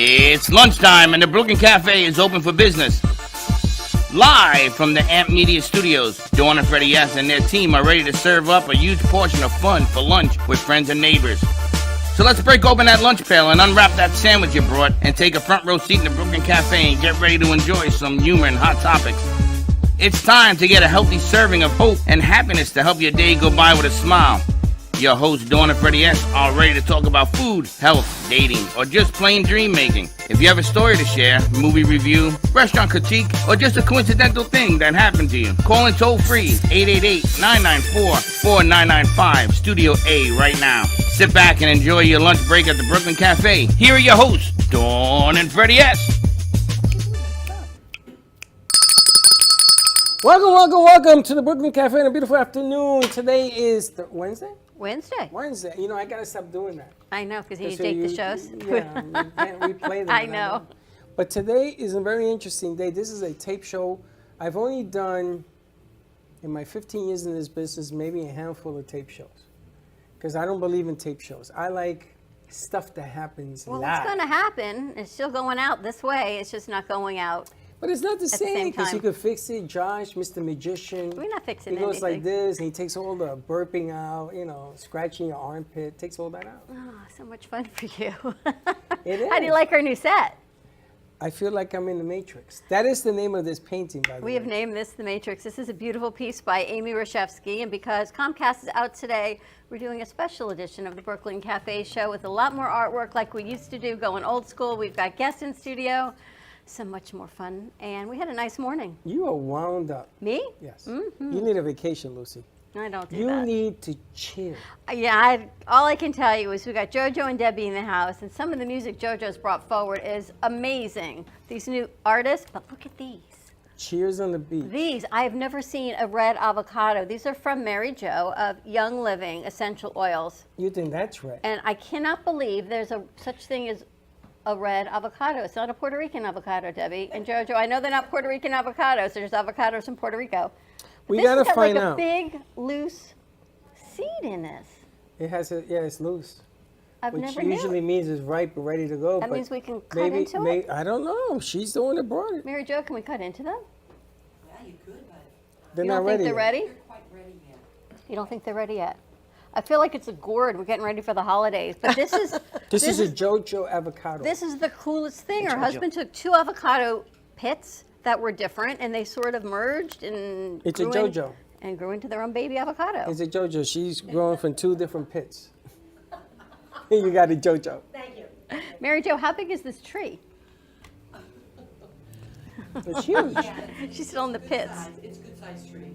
It's lunchtime and the Brooklyn Cafe is open for business. Live from the Amp Media Studios, Dawn and Freddie S. and their team are ready to serve up a huge portion of fun for lunch with friends and neighbors. So let's break open that lunch pail and unwrap that sandwich you brought and take a front row seat in the Brooklyn Cafe and get ready to enjoy some humor and hot topics. It's time to get a healthy serving of hope and happiness to help your day go by with a smile. Your hosts, Dawn and Freddie S., are ready to talk about food, health, dating, or just plain dream making. If you have a story to share, movie review, restaurant critique, or just a coincidental thing that happened to you, call in toll free 888-994-4995, Studio A right now. Sit back and enjoy your lunch break at the Brooklyn Cafe. Here are your hosts, Dawn and Freddie S. Welcome to the Brooklyn Cafe on a beautiful afternoon. Today is Wednesday. Wednesday. You know, I gotta stop doing that. I know, because you take the shows. Yeah, you can't replay them. I know. But today is a very interesting day. This is a tape show. I've only done, in my 15 years in this business, maybe a handful of tape shows. Because I don't believe in tape shows. I like stuff that happens live. Well, it's going to happen. It's still going out this way. It's just not going out. But it's not the same because time. you could fix it. Josh, Mr. Magician. We're not fixing He goes anything. like this, and he takes all the burping out, scratching your armpit, takes all that out. Oh, so much fun for you. It is. How do you like our new set? I feel like I'm in the Matrix. That is the name of this painting, by the way. We have named this The Matrix. This is a beautiful piece by Amy Reshevsky, and because Comcast is out today, we're doing a special edition of the Brooklyn Cafe show with a lot more artwork like we used to do, going old school. We've got guests in studio. So much more fun, and we had a nice morning. You are wound up. Me? Yes. Mm-hmm. You need a vacation, Lucy. I don't do You that. need to chill. Yeah, all I can tell you is we got Jojo and Debbie in the house, and some of the music Jojo's brought forward is amazing. These new artists, but look at these. Cheers on the beach. These, I have never seen a red avocado. These are from Mary Jo of Young Living Essential Oils. You think that's right? And I cannot believe there's such thing as a red avocado. It's not a Puerto Rican avocado, Debbie. And Jojo, I know they're not Puerto Rican avocados. There's avocados from Puerto Rico. We gotta find like out. a big, loose seed in this. It has it's loose. Which Which usually means it's ripe and ready to go. That but means we can cut into it? I don't know. She's the one that brought it. Mary Jo, can we cut into them? Yeah, you could, but They're You not don't think ready they're yet. ready? they're quite ready yet. You don't think they're ready yet? I feel like it's a gourd. We're getting ready for the holidays. But this is This is a Jojo avocado. this is the coolest thing. Her Jojo. husband took 2 avocado pits that were different, and they sort of merged and It's a grew in- Jojo. and grew into their own baby avocado. It's a Jojo. She's growing from 2 different pits. You got a Jojo. Thank you. Mary Jo, how big is this tree? It's huge. She's still in the pits. It's a good sized tree.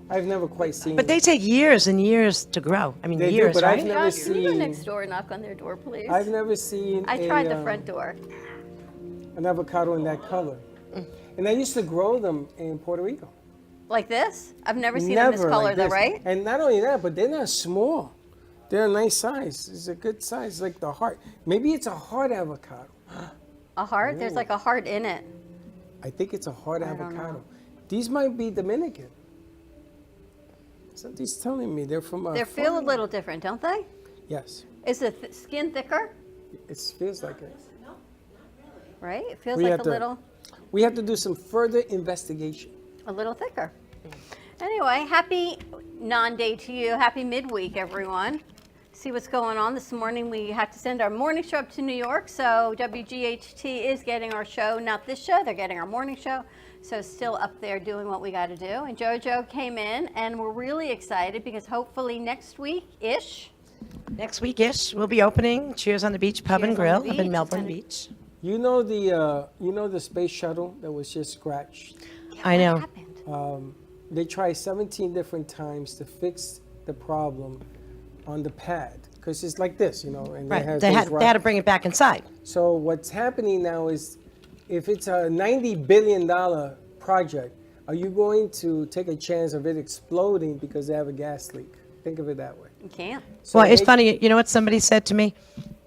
I've never quite seen But they take years and years to grow. I mean, They do, years, but right? I've never Josh, can you go seen. next door and knock on their door, please? I've never seen. I tried the front door. An avocado in that color. And I used to grow them in Puerto Rico. Like this? I've never seen them this color, like though, this. right? And not only that, but they're not small. They're a nice size. It's a good size, like the heart. Maybe it's a heart avocado. A heart? There's like a heart in it. I think it's a heart don't avocado. know. These might be Dominican. Somebody's telling me they're from. They feel a little different, don't they? Yes, Is the skin thicker? it feels like it. Right? It feels We like have a to- little We have to do some further investigation. thicker. Anyway, happy non-day to you. Happy midweek, everyone. See what's going on. This morning we had to send our morning show up to New York, so WGHT is getting our show, not this show, they're getting our morning show. So still up there doing what we got to do. And Jojo came in, and we're really excited because hopefully next week-ish, Next week-ish, we'll be opening Cheers on the Beach Pub and Cheers on the Grill up Beach. in Melbourne It's Beach. You know the space shuttle that was just scratched. I know. what happened? They tried 17 different times to fix the problem on the pad because it's like this, and Right. has They those had to bring it back inside. So what's happening now is, if it's a $90 billion project, are you going to take a chance of it exploding because they have a gas leak? Think of it that way. You can't. So Well, it's they- funny. You know what somebody said to me?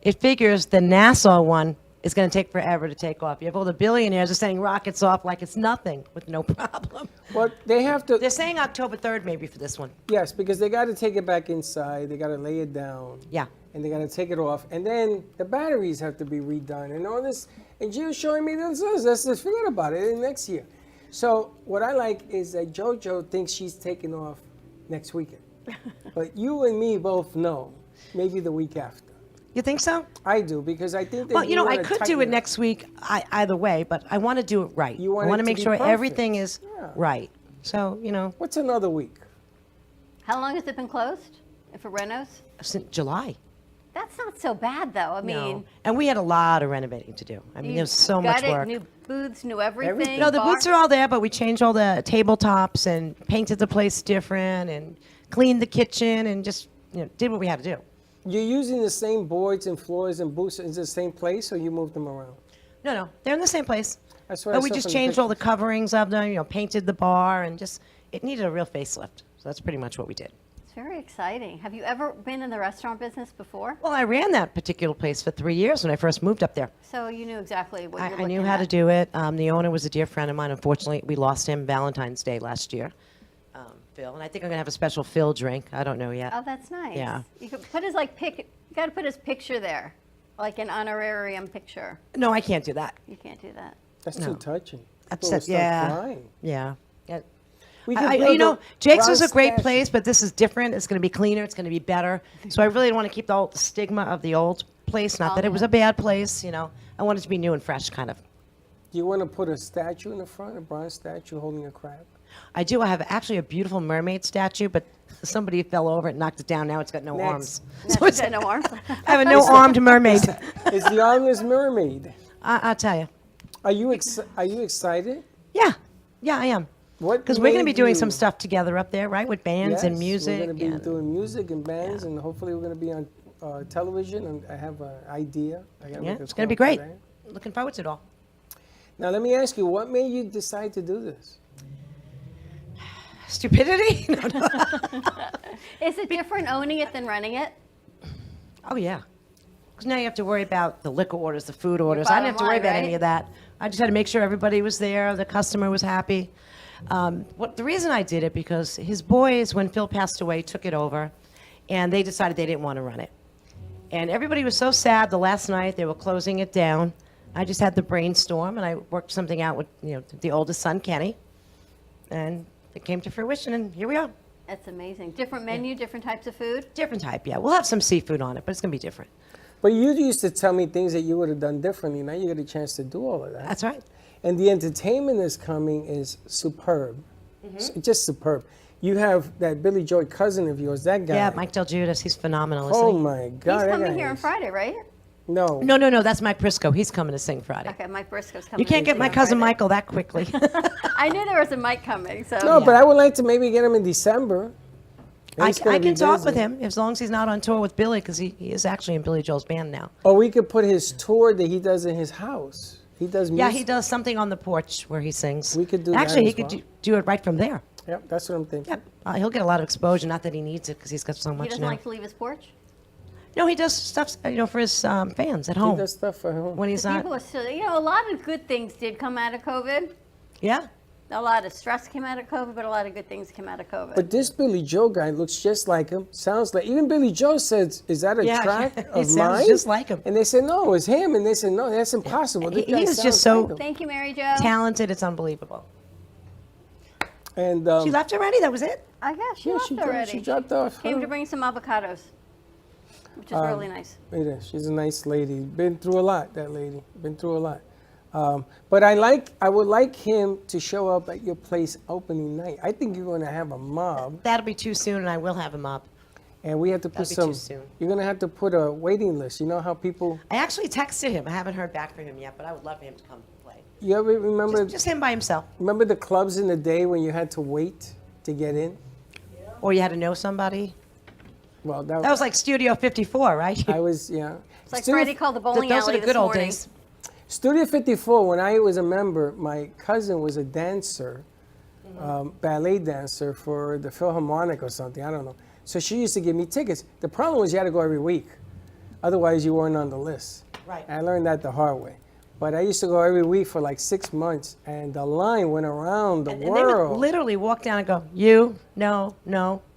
It figures the NASA one is going to take forever to take off. You have all the billionaires are sending rockets off like it's nothing with no problem. Well, they have to. They're saying October 3rd maybe for this one. Yes, because they got to take it back inside. They got to lay it down. Yeah. and they got to take it off, and then the batteries have to be redone, and all this. And she was showing me this. Let's just forget about it next year. So what I like is that JoJo thinks she's taking off next weekend, but you and me both know maybe the week after. You think so? I do, because I think that Well, you know, I wanna could tighten do it next week either way, but I want to do it right. You want I want it to to make be sure perfect. everything is Yeah. right. So, you know, What's another week? How long has it been closed for renos? since July. That's not so bad, though. I mean, No. And we had a lot of renovating to do. I mean, you there's so much got it, work. new booths, new everything. Everything. No, the bar- boots are all there, but we changed all the tabletops and painted the place different and cleaned the kitchen and just, you know, did what we had to do. You're using the same boards and floors and booths in the same place, or you moved them around? No, they're in the same place. That's what I But we saw just from the changed all the pictures. coverings of them, you know, painted the bar and just, it needed a real facelift. So that's pretty much what we did. It's very exciting. Have you ever been in the restaurant business before? Well, I ran that particular place for 3 years when I first moved up there. So you knew exactly what you're I knew looking how at. to do it. The owner was a dear friend of mine. Unfortunately, we lost him Valentine's Day last year, Phil. And I think I'm going to have a special Phil drink. I don't know yet. Oh, that's nice. Yeah. You could put his you got to put his picture there, like an honorarium picture. No, I can't do that. You can't do that. That's No. too touching. That's People will it, start yeah. crying. Yeah. We could You build know, a Jake's was a round great statue. place, but this is different. It's going to be cleaner. It's going to be better. So I really want to keep the old stigma of the old place. Not that it was a bad place, you know. I want it to be new and fresh, kind of. Do you want to put a statue in the front, a bronze statue holding a crab? I do. I have actually a beautiful mermaid statue, but somebody fell over it and knocked it down. Now it's got no Next. arms. That's So it's- got no arms. I have a no-armed mermaid. It's the armless mermaid. I'll tell you. Are you excited? Yeah. Yeah, I am. What? Because we're going to be made doing you- some stuff together up there, right? With bands and Yes, music. We're going to be and- doing music and bands, and hopefully we're going to be on television. And I have an idea. yeah, it's going to be great. Looking forward to it all. Now let me ask you, what made you decide to do this? Stupidity? No, no. Is it different owning it than running it? Oh, yeah. Because now you have to worry about the liquor orders, the food orders. I didn't have to bottom worry line, about right? any of that. I just had to make sure everybody was there, the customer was happy. The reason I did it, because his boys, when Phil passed away, took it over, and they decided they didn't want to run it. And everybody was so sad the last night they were closing it down. I just had the brainstorm, and I worked something out with the oldest son, Kenny, and it came to fruition, and here we are. That's amazing. Different menu, different types of food. Different type, yeah. We'll have some seafood on it, but it's going to be different. But you used to tell me things that you would have done differently. Now you get a chance to do all of that. That's right. And the entertainment that's coming is superb. Just superb. You have that Billy Joy cousin of yours, that guy. Yeah, Mike Del Giudice, he's phenomenal, isn't Oh he? my God. He's that coming guy here on is- Friday, right? No. No, that's Mike Prisco. He's coming to sing Friday. Okay, Mike Briscoe's coming. You can't in get my on cousin Friday. Michael that quickly. I knew there was a Mike coming, so. No, but I would like to maybe get him in December. I He's gonna be can talk busy. with him as long as he's not on tour with Billy, because he is actually in Billy Joel's band now. Or we could put his tour that he does in his house. He does music. Yeah, he does something on the porch where he sings. We could do that Actually, he as could well. do it right from there. Yep, that's what I'm thinking. Yep. He'll get a lot of exposure. Not that he needs it, because he's got so He much doesn't now. like to leave his porch. No, he does stuff, for his fans at He home does stuff for him. when he's not. People are still, a lot of good things did come out of COVID. Yeah. A lot of stress came out of COVID, but a lot of good things came out of COVID. But this Billy Joe guy looks just like him. Sounds like, even Billy Joe said, "Is that a Yeah, track he of sounds mine?" just like him. And they said, "No, it's him." And they said, "No, that's impossible." This He guy was just sounds so- like him. Thank you, Mary Jo. Talented, it's unbelievable. And She left already? That was it? I guess she yeah, left she already. dropped off. Came huh? to bring some avocados, which is really nice. It is. She's a nice lady. Been through a lot, that lady. Been through a lot. But I would like him to show up at your place opening night. I think you're going to have a mob, That'll be too soon, and I will have him up. and we have to put That'd be some. too soon. You're going to have to put a waiting list. You know how people. I actually texted him. I haven't heard back from him yet, but I would love for him to come play. You ever remember? Just him by himself. Remember the clubs in the day when you had to wait to get in? Or you had to know somebody. Well, That was like Studio 54, right? I was, yeah. It's like Studio- Freddie called the bowling Those are alley the good this old morning. days. Studio 54, when I was a member, my cousin was a dancer, ballet dancer for the Philharmonic or something, I don't know. So she used to give me tickets. The problem was you had to go every week. Otherwise, you weren't on the list. Right. I learned that the hard way. But I used to go every week for like 6 months, and the line went around the And they would world. literally walk down and go, you, no,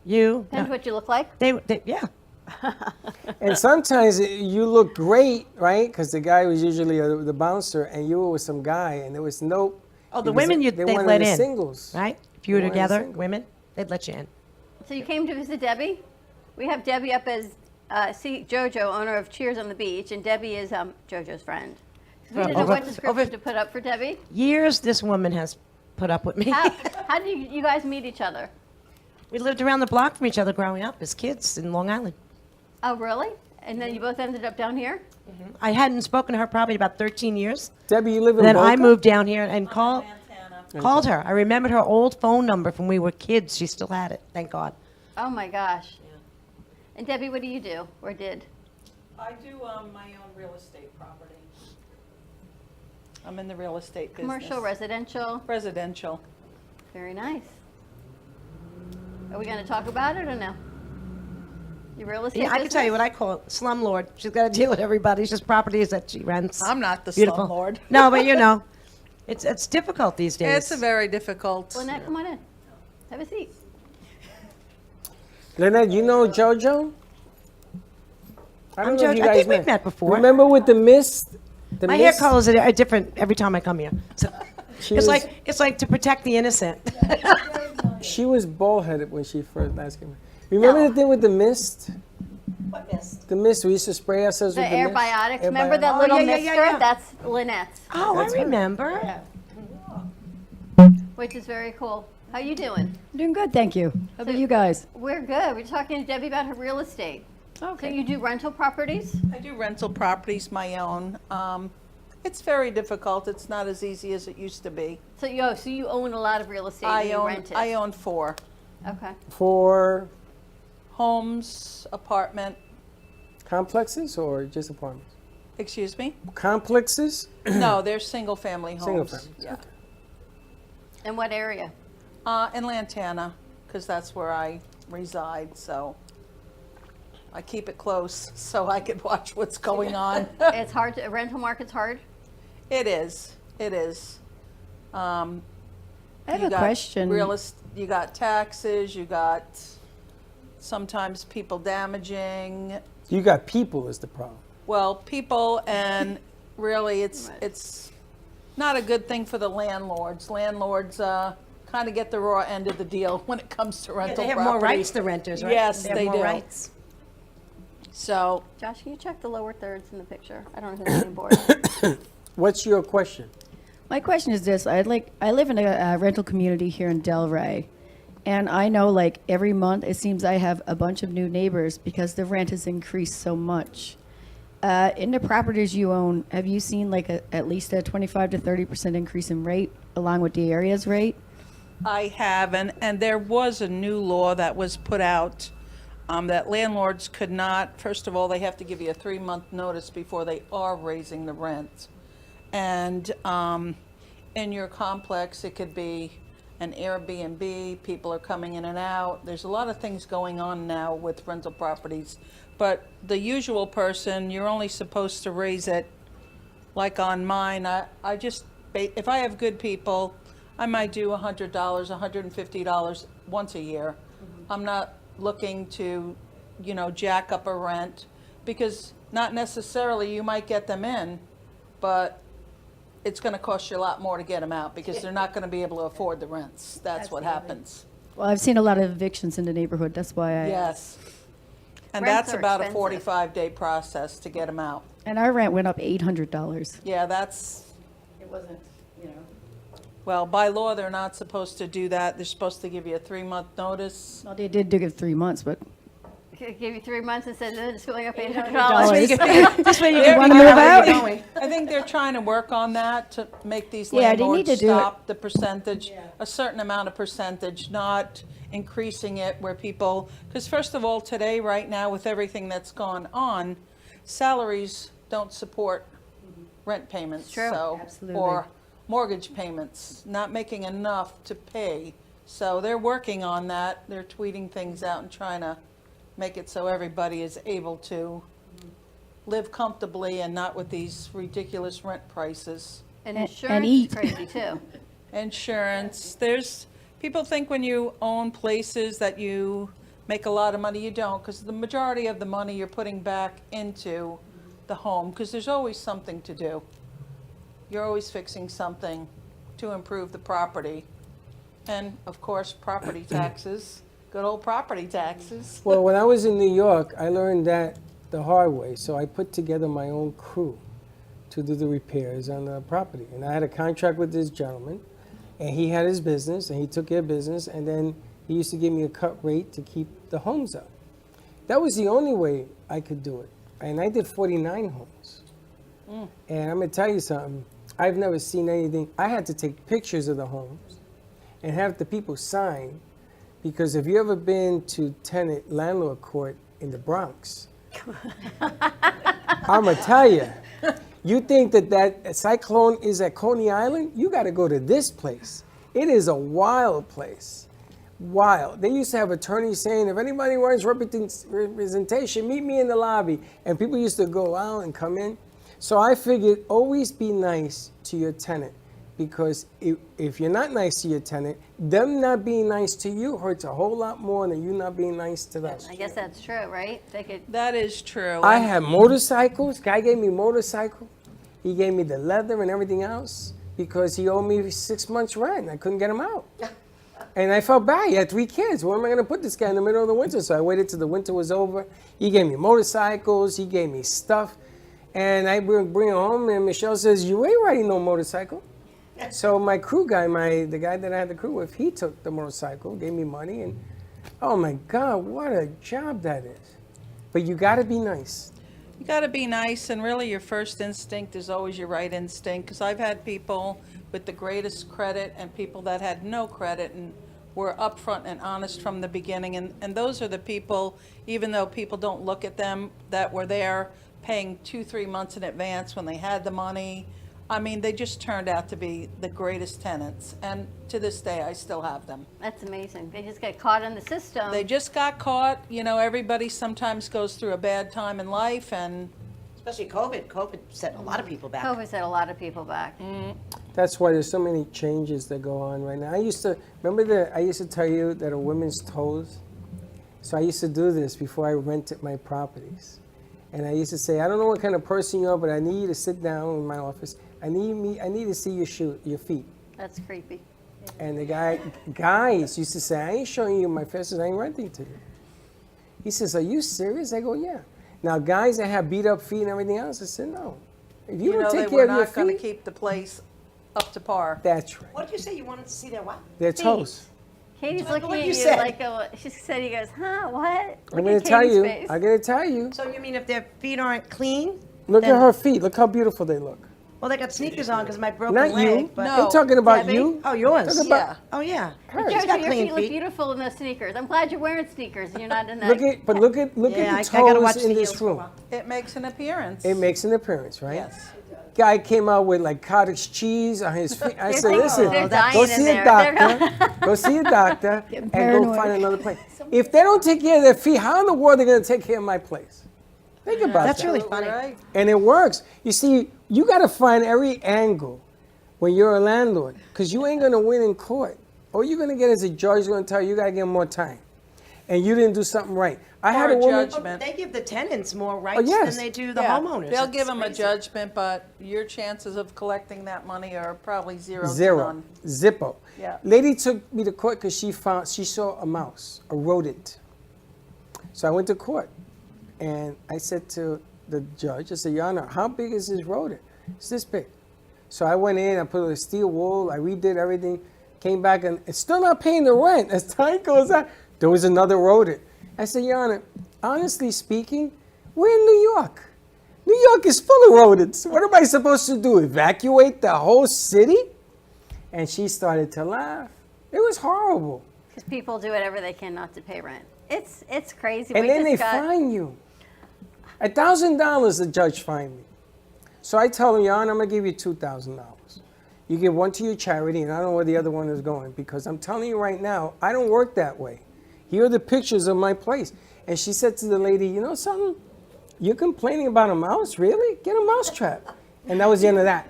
you. Depends No. what you look like. They, yeah. And sometimes you look great, right? Because the guy was usually the bouncer, and you were with some guy, and there was no. Oh, the because women they they wanted let the in, singles, right? If you were They wanted together, single. women, they'd let you in. So you came to visit Debbie? We have Debbie up as Jojo, owner of Cheers on the Beach, and Debbie is Jojo's friend. So we didn't know Over- what description over- to put up for Debbie. Years this woman has put up with me. How did you guys meet each other? We lived around the block from each other growing up as kids in Long Island. Oh, really? And then you both ended up down here? I hadn't spoken to her probably about 13 years. Debbie, you live in And then Boca? I moved down here and called her. I remembered her old phone number from when we were kids. She still had it, thank God. Oh my gosh. And Debbie, what do you do or did? I do my own real estate property. I'm in the real estate business. Commercial, residential? Residential. Very nice. Are we going to talk about it or no? Your real estate Yeah, I can tell you what I call it, slumlord. She's got to deal with everybody. It's just properties that she rents. I'm not the Beautiful. slumlord. No, but you know, it's difficult these days. It's a very difficult. Lynette, come on in. Have a seat. Lynette, you know JoJo? I I'm don't know if JoJo. you I guys think we've met before. Remember with the mist? The My hair mist? colors are different every time I come here. So She it's was- like to protect the innocent. She was bald-headed when she first last came. Remember No. the thing with the mist? What mist? The mist, we used to spray ourselves The with the Airbiotics. mist. Remember that Oh, little yeah, yeah, mister? yeah, yeah. That's Lynette's, Oh, That's I her. remember. which is very cool. How you doing? Doing good, thank you. How about you guys? We're good. We're talking to Debbie about her real estate. So Okay. you do rental properties? I do rental properties, my own. It's very difficult. It's not as easy as it used to be. So you own a lot of real estate and you rent it? I own 4 Okay. For homes, apartment. complexes or just apartments? Excuse me? Complexes? No, they're single-family homes. Single families, Yeah. In what area? In Lantana, because that's where I reside. So I keep it close so I can watch what's going on. It's hard to, rental market's hard? It is. It is. I have You a got question. You got taxes. You got sometimes people damaging. You got people is the problem. Well, people, and really, it's not a good thing for the landlords. Landlords kind of get the raw end of the deal when it comes to rental They have property. more rights than renters, right? Yes, they have they more do. rights. So Josh, can you check the lower thirds in the picture? I don't have anything board. What's your question? My question is this: I live in a rental community here in Delray, and I know like every month it seems I have a bunch of new neighbors because the rent has increased so much. In the properties you own, have you seen like at least a 25 to 30% increase in rate along with the area's rate? I have, and there was a new law that was put out that landlords could not, first of all, they have to give you a 3-month notice before they are raising the rent. And in your complex, it could be an Airbnb, people are coming in and out. There's a lot of things going on now with rental properties. But the usual person, you're only supposed to raise it, like on mine, I just, if I have good people, I might do $100, $150 once a year. I'm not looking to, jack up a rent, because not necessarily you might get them in, but it's going to cost you a lot more to get them out because they're not going to be able to afford the rents. That's what happens. Well, I've seen a lot of evictions in the neighborhood. That's why I. Yes. And Rents that's are about a expensive. 45-day process to get them out. And our rent went up $800. Yeah, that's, It wasn't, well, by law, they're not supposed to do that. They're supposed to give you a 3-month notice. Well, they did give 3 months, but Give you 3 months and said it's going up $800. This way you They're- can wanna figure move out where out? you're going. I think they're trying to work on that to make these Yeah, they need landlords to do it. stop the percentage, a certain amount of percentage, not increasing it where people, because first of all, today, right now, with everything that's gone on, salaries don't support rent payments. True. So, Absolutely. or mortgage payments, not making enough to pay. So they're working on that. They're tweeting things out and trying to make it so everybody is able to live comfortably and not with these ridiculous rent prices. And And insurance eat. is crazy too. Insurance, people think when you own places that you make a lot of money. You don't, because the majority of the money you're putting back into the home, because there's always something to do. You're always fixing something to improve the property. And of course, property taxes, good old property taxes. Well, when I was in New York, I learned that the hard way. So I put together my own crew to do the repairs on the property. And I had a contract with this gentleman, and he had his business, and he took care of business, and then he used to give me a cut rate to keep the homes up. That was the only way I could do it. And I did 49 homes. And I'm going to tell you something. I've never seen anything. I had to take pictures of the homes and have the people sign, because if you ever been to tenant landlord court in the Bronx, I'm going to tell you, you think that cyclone is at Coney Island? You got to go to this place. It is a wild place. Wild. They used to have attorneys saying, if anybody wants representation, meet me in the lobby. And people used to go out and come in. So I figured, always be nice to your tenant, because if you're not nice to your tenant, them not being nice to you hurts a whole lot more than you not being nice to them. I guess that's true, right? They could. That is true. I had motorcycles. Guy gave me motorcycle. He gave me the leather and everything else because he owed me 6 months rent. I couldn't get him out. And I felt bad. He had 3 kids. Where am I going to put this guy in the middle of the winter? So I waited till the winter was over. He gave me motorcycles. He gave me stuff. And I bring it home, and Michelle says, you ain't riding no motorcycle. So my crew guy, the guy that I had the crew with, he took the motorcycle, gave me money, and oh my God, what a job that is. But you got to be nice. You got to be nice, and really your first instinct is always your right instinct, because I've had people with the greatest credit and people that had no credit and were upfront and honest from the beginning, and those are the people, even though people don't look at them, that were there paying 2-3 months in advance when they had the money. I mean, they just turned out to be the greatest tenants, and to this day I still have them. That's amazing. They just get caught in the system. They just got caught. You know, everybody sometimes goes through a bad time in life, and Especially COVID. COVID set a lot of people back. COVID set a lot of people back. That's why there's so many changes that go on right now. I used to tell you that a women's toes. So I used to do this before I rented my properties. And I used to say, I don't know what kind of person you are, but I need you to sit down in my office. I need to see your feet. That's creepy. And the guys used to say, I ain't showing you my face, I ain't renting to you. He says, are you serious? I go, yeah. Now, guys that have beat up feet and everything else, I said, no. If you don't take care of your not going to feet, keep the place up to par. that's right. What did you say? You wanted to see their what? Their toes. Katie's Like looking what at you you said. like she said. He goes, huh? What? I'm Look going at to tell Katie's you. face. I'm going to tell you. So you mean if their feet aren't clean? Look Then- at her feet. Look how beautiful they look. Well, they got sneakers on because my broken Not leg. you. But No. I'm talking about Debbie? you. Oh, yours. Talking about- Yeah. Oh, yeah. Hers. She's Jojo, got your clean feet look feet. beautiful in those sneakers. I'm glad you're wearing sneakers and you're not in that. Look at Yeah, the I gotta toes watch in the this heels for a room. while. It makes an appearance. It makes an appearance, right? Yes. Guy came out with like cottage cheese on his feet. I said, thinking listen, they're go dying in see a there. doctor. Go see a doctor and go paranoid. find another place. If they don't take care of their feet, how in the world are they going to take care of my place? Think about That's that. really funny. Right. And it works. You see, you got to find every angle when you're a landlord, because you ain't going to win in court. All you're going to get is a judge going to tell you got to give more time. And you didn't do something right. I had Or a a woman. judgment. They give the tenants more rights yes. than they do the Yeah, homeowners. they'll It's give them a crazy. judgment, but your chances of collecting that money are probably zero. to Zero. none. Zippo. Yeah. Lady took me to court because she saw a mouse, a rodent. So I went to court, and I said to the judge, I said, Your Honor, how big is this rodent? It's this big. So I went in, I put a steel wool, I redid everything, came back, and it's still not paying the rent. As time goes on, there was another rodent. I said, Your Honor, honestly speaking, we're in New York. New York is full of rodents. What am I supposed to do, evacuate the whole city? And she started to laugh. It was horrible. Because people do whatever they can not to pay rent. It's crazy. And We then they just got- fine you. $1,000 the judge fined me. So I tell him, Your Honor, I'm going to give you $2,000. You give one to your charity, and I don't know where the other one is going, because I'm telling you right now, I don't work that way. Here are the pictures of my place. And she said to the lady, you know something? You're complaining about a mouse? Really? Get a mouse trap. And that was the end of that.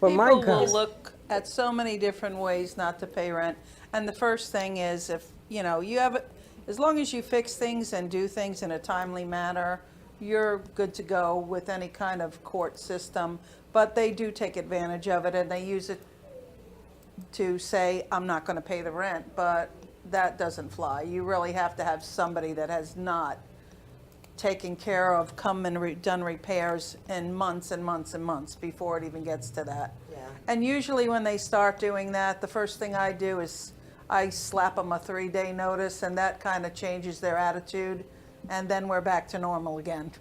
But my People will God. look at so many different ways not to pay rent. And the first thing is, if you know you have as long as you fix things and do things in a timely manner, you're good to go with any kind of court system. But they do take advantage of it, and they use it to say, I'm not going to pay the rent, but that doesn't fly. You really have to have somebody that has not taken care of, come and done repairs in months and months and months before it even gets to that. Yeah. And usually when they start doing that, the first thing I do is I slap them a 3-day notice, and that kind of changes their attitude, and then we're back to normal again.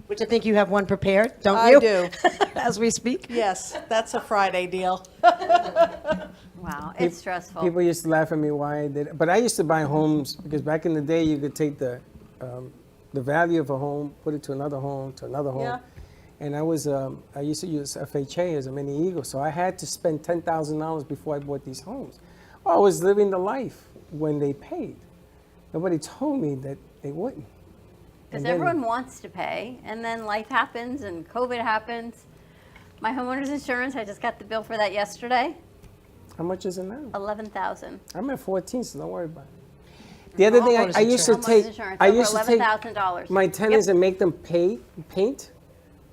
Which I think you have one prepared, don't I you? do. As we speak. Yes, that's a Friday deal. Wow, it's stressful. People used to laugh at me why I did it. But I used to buy homes because back in the day, you could take the value of a home, put it to another home, to another home. Yeah. And I used to use FHA as a mini Eagle, so I had to spend $10,000 before I bought these homes. Well, I was living the life when they paid. Nobody told me that they wouldn't. Because And then- everyone wants to pay, and then life happens, and COVID happens. My homeowner's insurance, I just got the bill for that yesterday, How much is it now? $11,000. I'm at 14, so don't worry about it. The other thing Homeowners I used to Homeowner's take, insurance, I over used to take $11,000. my tenants and make them paint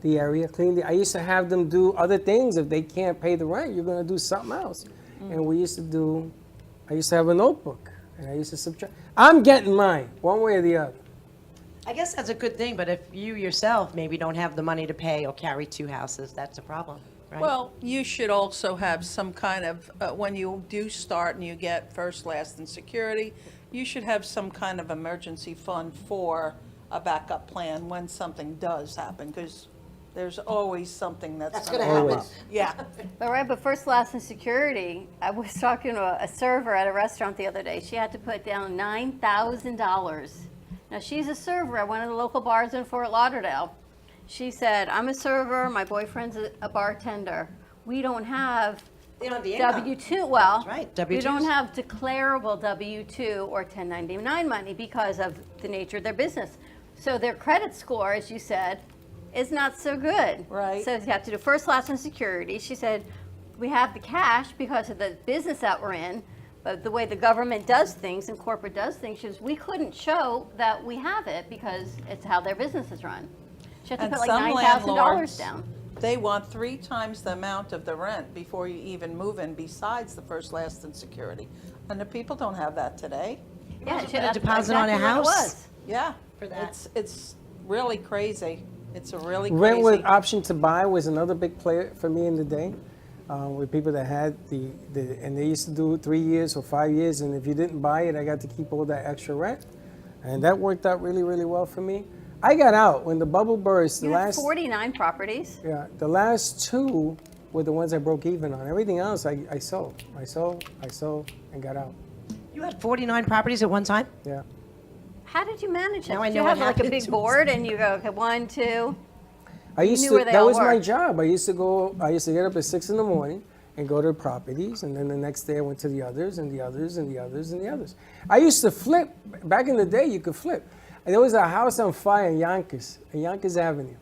the area, clean I used to have them do other things. If they can't pay the rent, you're going to do something else. And I used to have a notebook, and I used to subtract. I'm getting mine, one way or the other. I guess that's a good thing, but if you yourself maybe don't have the money to pay or carry 2 houses, that's a problem, right? Well, you should also have some kind of, when you do start and you get first, last, and security, you should have some kind of emergency fund for a backup plan when something does happen, because there's always something that's gonna gonna happen. come up. Yeah. But first, last, and security, I was talking to a server at a restaurant the other day. She had to put down $9,000. Now, she's a server at one of the local bars in Fort Lauderdale. She said, I'm a server, my boyfriend's a bartender. We don't have They don't have the income. W-2, well, That's right, we don't W-2s. have declarable W-2 or 1099 money because of the nature of their business. So their credit score, as you said, is not so good. Right. So you have to do first, last, and security. She said, we have the cash because of the business that we're in, but the way the government does things and corporate does things, she says, we couldn't show that we have it because it's how their business is run. She had to And put like some $9,000 landlords, down. they want 3 times the amount of the rent before you even move in, besides the first, last, and security. And the people don't have that today. Yeah, put a that's deposit on a exactly what it house? was. Yeah. For that. It's really crazy. It's a really Rent crazy. with option to buy was another big player for me in the day. With people that had and they used to do 3 years or 5 years, and if you didn't buy it, I got to keep all that extra rent, and that worked out really, really well for me. I got out when the bubble burst. You had 49 properties. The last 2 were the ones I broke even on. Everything else I sold, and got out. You had 49 properties at one time? Yeah. How did you manage it? Now I Did know you what have like a happened big to us. board and you go, okay, 1, 2. I used knew to. where they That all was my worked. job. I used to get up at 6 in the morning and go to the properties, and then the next day I went to the others and the others and the others and the others. I used to flip. Back in the day, you could flip. And there was a house on fire in Yonkers Avenue,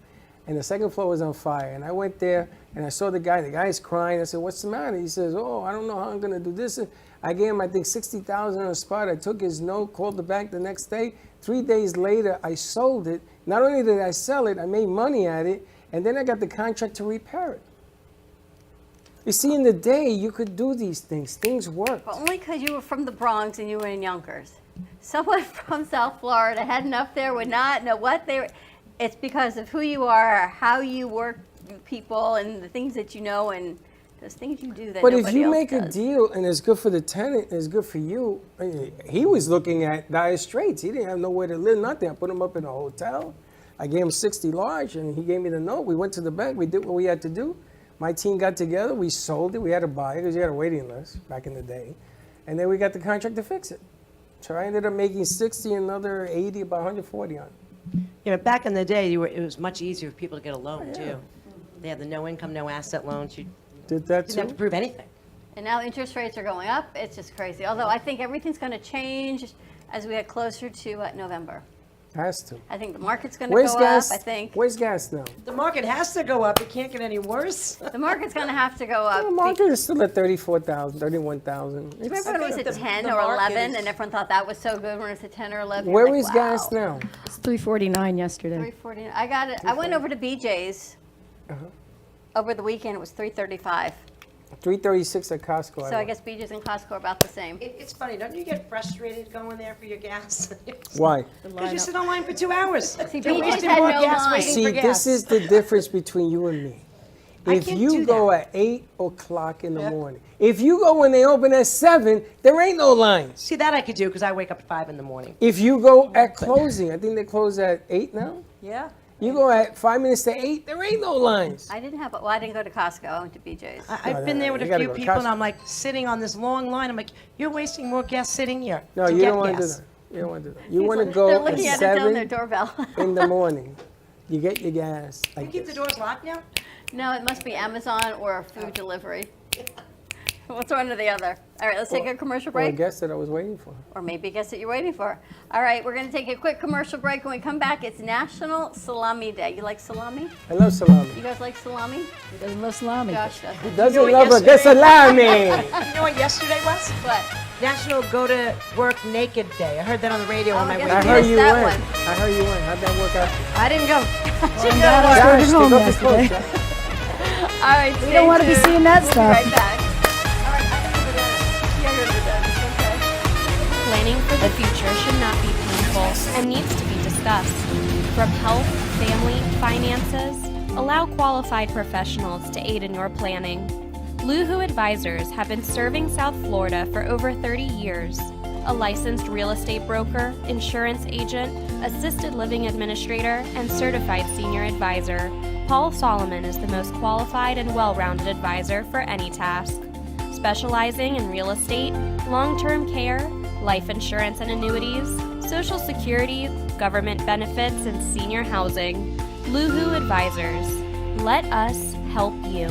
and the second floor was on fire. And I went there and I saw the guy. The guy's crying. I said, "What's the matter?" He says, "Oh, I don't know how I'm gonna do this." And I gave him, I think, $60,000 on the spot. I took his note, called the bank the next day. 3 days later, I sold it. Not only did I sell it, I made money at it, and then I got the contract to repair it. You see, in the day, you could do these things. Things worked. But only because you were from the Bronx and you were in Yonkers. Someone from South Florida heading up there would not know what they were. It's because of who you are, how you work with people, and the things that you know, and those things you do that But nobody if you else make a does. deal and it's good for the tenant, it's good for you. He was looking at dire straits. He didn't have nowhere to live, nothing. I put him up in a hotel. I gave him 60 large, and he gave me the note. We went to the bank. We did what we had to do. My team got together. We sold it. We had to buy it because you had a waiting list back in the day. And then we got the contract to fix it. So I ended up making 60, another 80, about 140 on it. Yeah, but back in the day, it was much easier for people to get a loan, too. They had the no income, no asset loans. You Did that didn't have to too? prove anything. And now interest rates are going up. It's just crazy. Although I think everything's going to change as we get closer to November. Has to. I think the market's going to Where's go gas? up. I think Where's gas now? The market has to go up. It can't get any worse. the market's going to have to go up. The market is still at 34,000, 31,000. Remember when it was think at the 10 market or 11 is- and everyone thought that was so good when it was at 10 or 11? Where You're is like, gas wow. now? It's 349 yesterday. 340. I got it. I went over to BJ's over the weekend. It was 335. 336 at Costco. So I guess BJ's and Costco are about the same. It's funny. Don't you get frustrated going there for your gas? Why? Because you sit online for 2 hours. See, You're BJ's wasting had more no gas line. waiting See, for gas. this is the difference between you and me. I If can't you do go that. at 8 o'clock in the morning, if you go when they open at 7, there ain't no lines. See, that I could do because I wake up at 5 in the morning. If you go at closing, I think they close at 8 now. Yeah. You go at 5 minutes to 8, there ain't no lines. I didn't have. Well, I didn't go to Costco. I went to BJ's. I've been there with you a gotta few go to people, and Costco. I'm like sitting on this long line. I'm like, you're wasting more gas sitting here. No, to you get don't want to do gas. that. You don't want to do that. You He's want to like- go They're at looking at it down their 7 doorbell. in the morning. You get your gas. You Like keep the this. doors locked now? No, it must be Amazon or food delivery. What's one or the other? All right, let's take a commercial Or a break. guest that I was waiting for. Or maybe a guest that you're waiting for. All right, we're going to take a quick commercial break. When we come back, it's National Salami Day. You like salami? I love salami. You guys like salami? He doesn't love salami. Josh does. Doesn't what love a yesterday- good salami. You know what yesterday was? What? National Go to Work Naked Day. I heard that on the radio on my I way. guess I we heard missed you that went. one. I heard you went. How'd that work out? for you? I didn't go. Dad was Josh, home take off your yesterday. clothes, Josh. All right, We don't want to be seeing that We'll be stuff. right back. All right, I gotta go down. Yeah, you're gonna go down. Okay. Planning for the future should not be painful and needs to be discussed. From health, family, finances, allow qualified professionals to aid in your planning. Luhu Advisors have been serving South Florida for over 30 years. A licensed real estate broker, insurance agent, assisted living administrator, and certified senior advisor, Paul Solomon is the most qualified and well-rounded advisor for any task. Specializing in real estate, long-term care, life insurance and annuities, Social Security, government benefits, and senior housing. Luhu Advisors. Let us help you.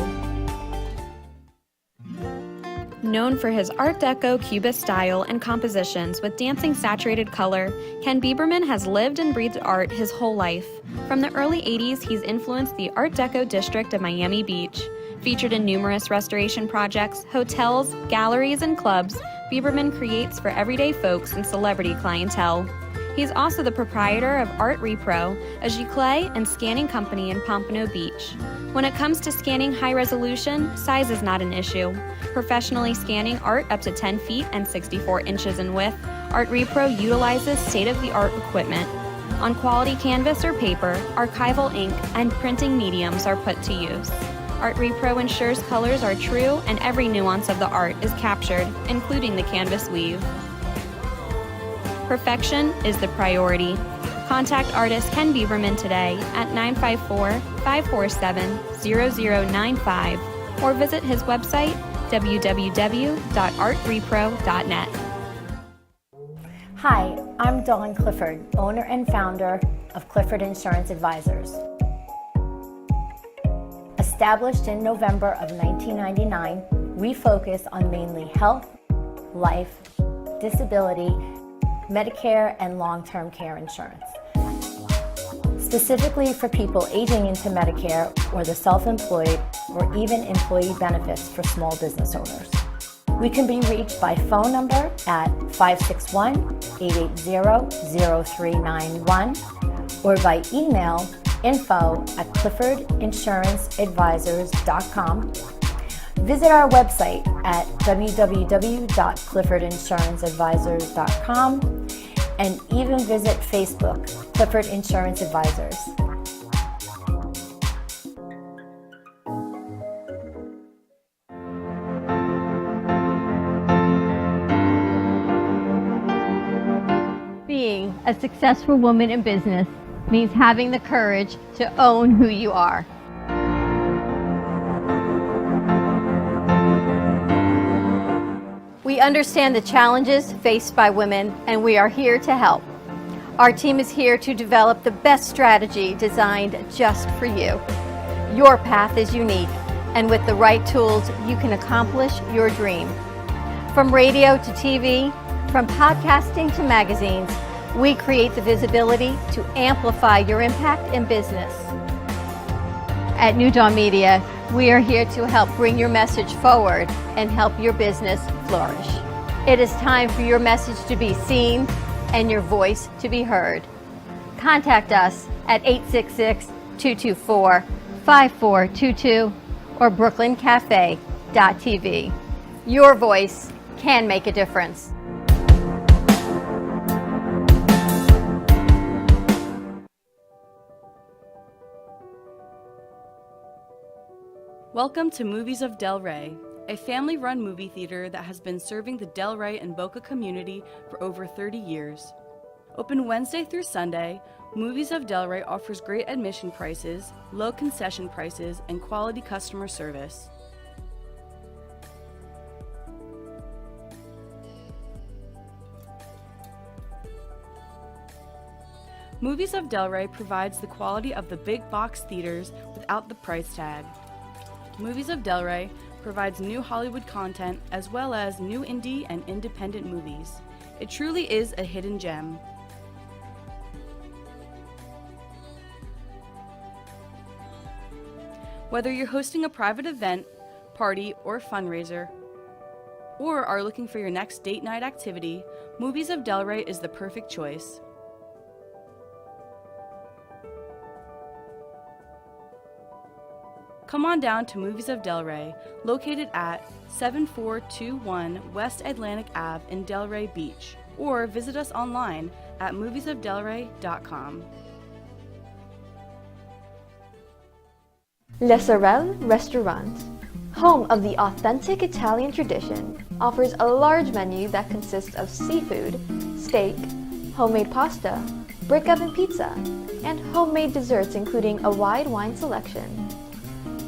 Known for his Art Deco Cubist style and compositions with dancing saturated color, Ken Bieberman has lived and breathed art his whole life. From the early 80s, he's influenced the Art Deco district of Miami Beach. Featured in numerous restoration projects, hotels, galleries, and clubs, Bieberman creates for everyday folks and celebrity clientele. He's also the proprietor of Art Repro, a giclée and scanning company in Pompano Beach. When it comes to scanning high resolution, size is not an issue. Professionally scanning art up to 10 feet and 64 inches in width, Art Repro utilizes state-of-the-art equipment. On quality canvas or paper, archival ink and printing mediums are put to use. Art Repro ensures colors are true and every nuance of the art is captured, including the canvas weave. Perfection is the priority. Contact artist Ken Bieberman today at 954-547-0095 or visit his website www.artrepro.net. Hi, I'm Dawn Clifford, owner and founder of Clifford Insurance Advisors. Established in November of 1999, we focus on mainly health, life, disability, Medicare, and long-term care insurance. Specifically for people aging into Medicare or the self-employed or even employee benefits for small business owners. We can be reached by phone number at 561-880-0391 or by email info@cliffordinsuranceadvisors.com. Visit our website at www.cliffordinsuranceadvisors.com and even visit Facebook, Clifford Insurance Advisors. Being a successful woman in business means having the courage to own who you are. We understand the challenges faced by women, and we are here to help. Our team is here to develop the best strategy designed just for you. Your path is unique, and with the right tools, you can accomplish your dream. From radio to TV, from podcasting to magazines, We create the visibility to amplify your impact in business. At New Dawn Media, we are here to help bring your message forward and help your business flourish. It is time for your message to be seen and your voice to be heard. Contact us at 866-224-5422 or brooklyncafe.tv. Your voice can make a difference. Welcome to Movies of Delray, a family-run movie theater that has been serving the Delray and Boca community for over 30 years. Open Wednesday through Sunday, Movies of Delray offers great admission prices, low concession prices, and quality customer service. Movies of Delray provides the quality of the big box theaters without the price tag. Movies of Delray provides new Hollywood content as well as new indie and independent movies. It truly is a hidden gem. Whether you're hosting a private event, party, or fundraiser, or are looking for your next date night activity, Movies of Delray is the perfect choice. Come on down to Movies of Delray, located at 7421 West Atlantic Ave in Delray Beach, or visit us online at moviesofdelray.com. Le Sorel Restaurant, home of the authentic Italian tradition, offers a large menu that consists of seafood, steak, homemade pasta, brick oven pizza, and homemade desserts including a wide wine selection.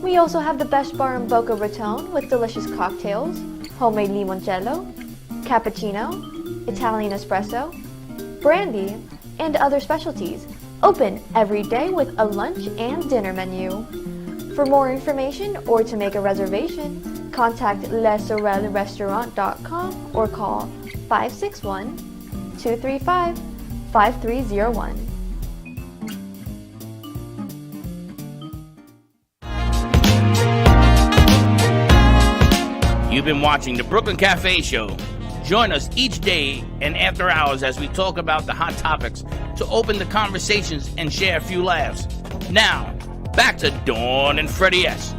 We also have the best bar in Boca Raton with delicious cocktails, homemade limoncello, cappuccino, Italian espresso, brandy, and other specialties. Open every day with a lunch and dinner menu. For more information or to make a reservation, contact lesorelrestaurant.com or call 561-235-5301. You've been watching the Brooklyn Cafe Show. Join us each day and after hours as we talk about the hot topics to open the conversations and share a few laughs. Now, back to Dawn and Freddie S.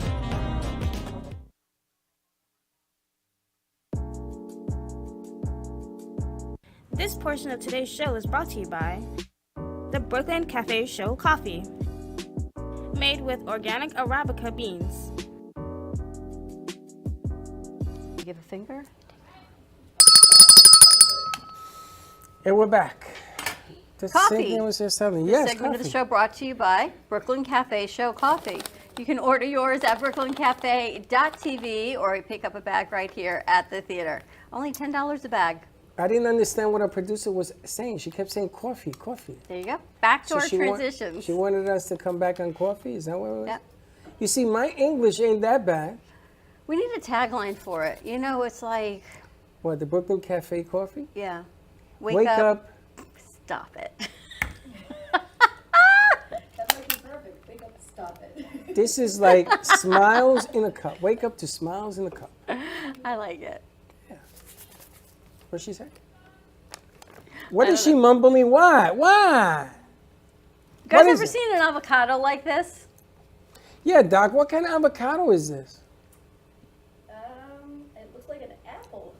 This portion of today's show is brought to you by the Brooklyn Cafe Show Coffee, made with organic Arabica beans. Give a finger. And we're back. The Coffee. segment was just telling. This Yes, segment of the coffee. show brought to you by Brooklyn Cafe Show Coffee. You can order yours at brooklyncafe.tv or pick up a bag right here at the theater. Only $10 a bag. I didn't understand what our producer was saying. She kept saying coffee, coffee. There you go. Backdoor So transitions. she wanted us to come back on coffee? Is that what it was? Yep. You see, my English ain't that bad. We need a tagline for it. You know, it's like, What, the Brooklyn Cafe coffee? yeah. Wake up. Stop it. That might be perfect. Wake up, stop it. This is like smiles in a cup. Wake up to smiles in a cup. I like it. What'd she say? What is she mumbling? Why? Why? You guys What is ever it? seen an avocado like this? Yeah, Doc, what kind of avocado is this? It looks like an apple.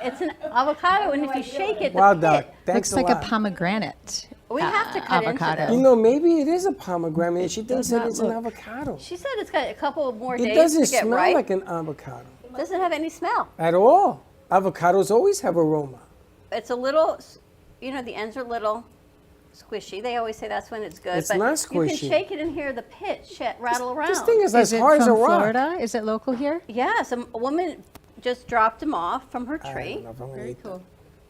It's an avocado, and if you shake it, Wow, the Doc, pit. thanks Looks like a a lot. pomegranate. We have to cut avocado. into You this. know, maybe it is a pomegranate. She thinks does that not it's an look. avocado. She said it's got a couple more It days doesn't to get smell ripe. like an avocado Doesn't have any smell. at all. Avocados always have aroma. It's a little, you know, the ends are little squishy. They always say that's when it's good. It's but not you can squishy. shake it and hear the pit rattle around. This thing is as Is it hard as a from rock. Florida? Is it local here? Yes, a woman just dropped them off from her I tree. don't know if I'm gonna eat them.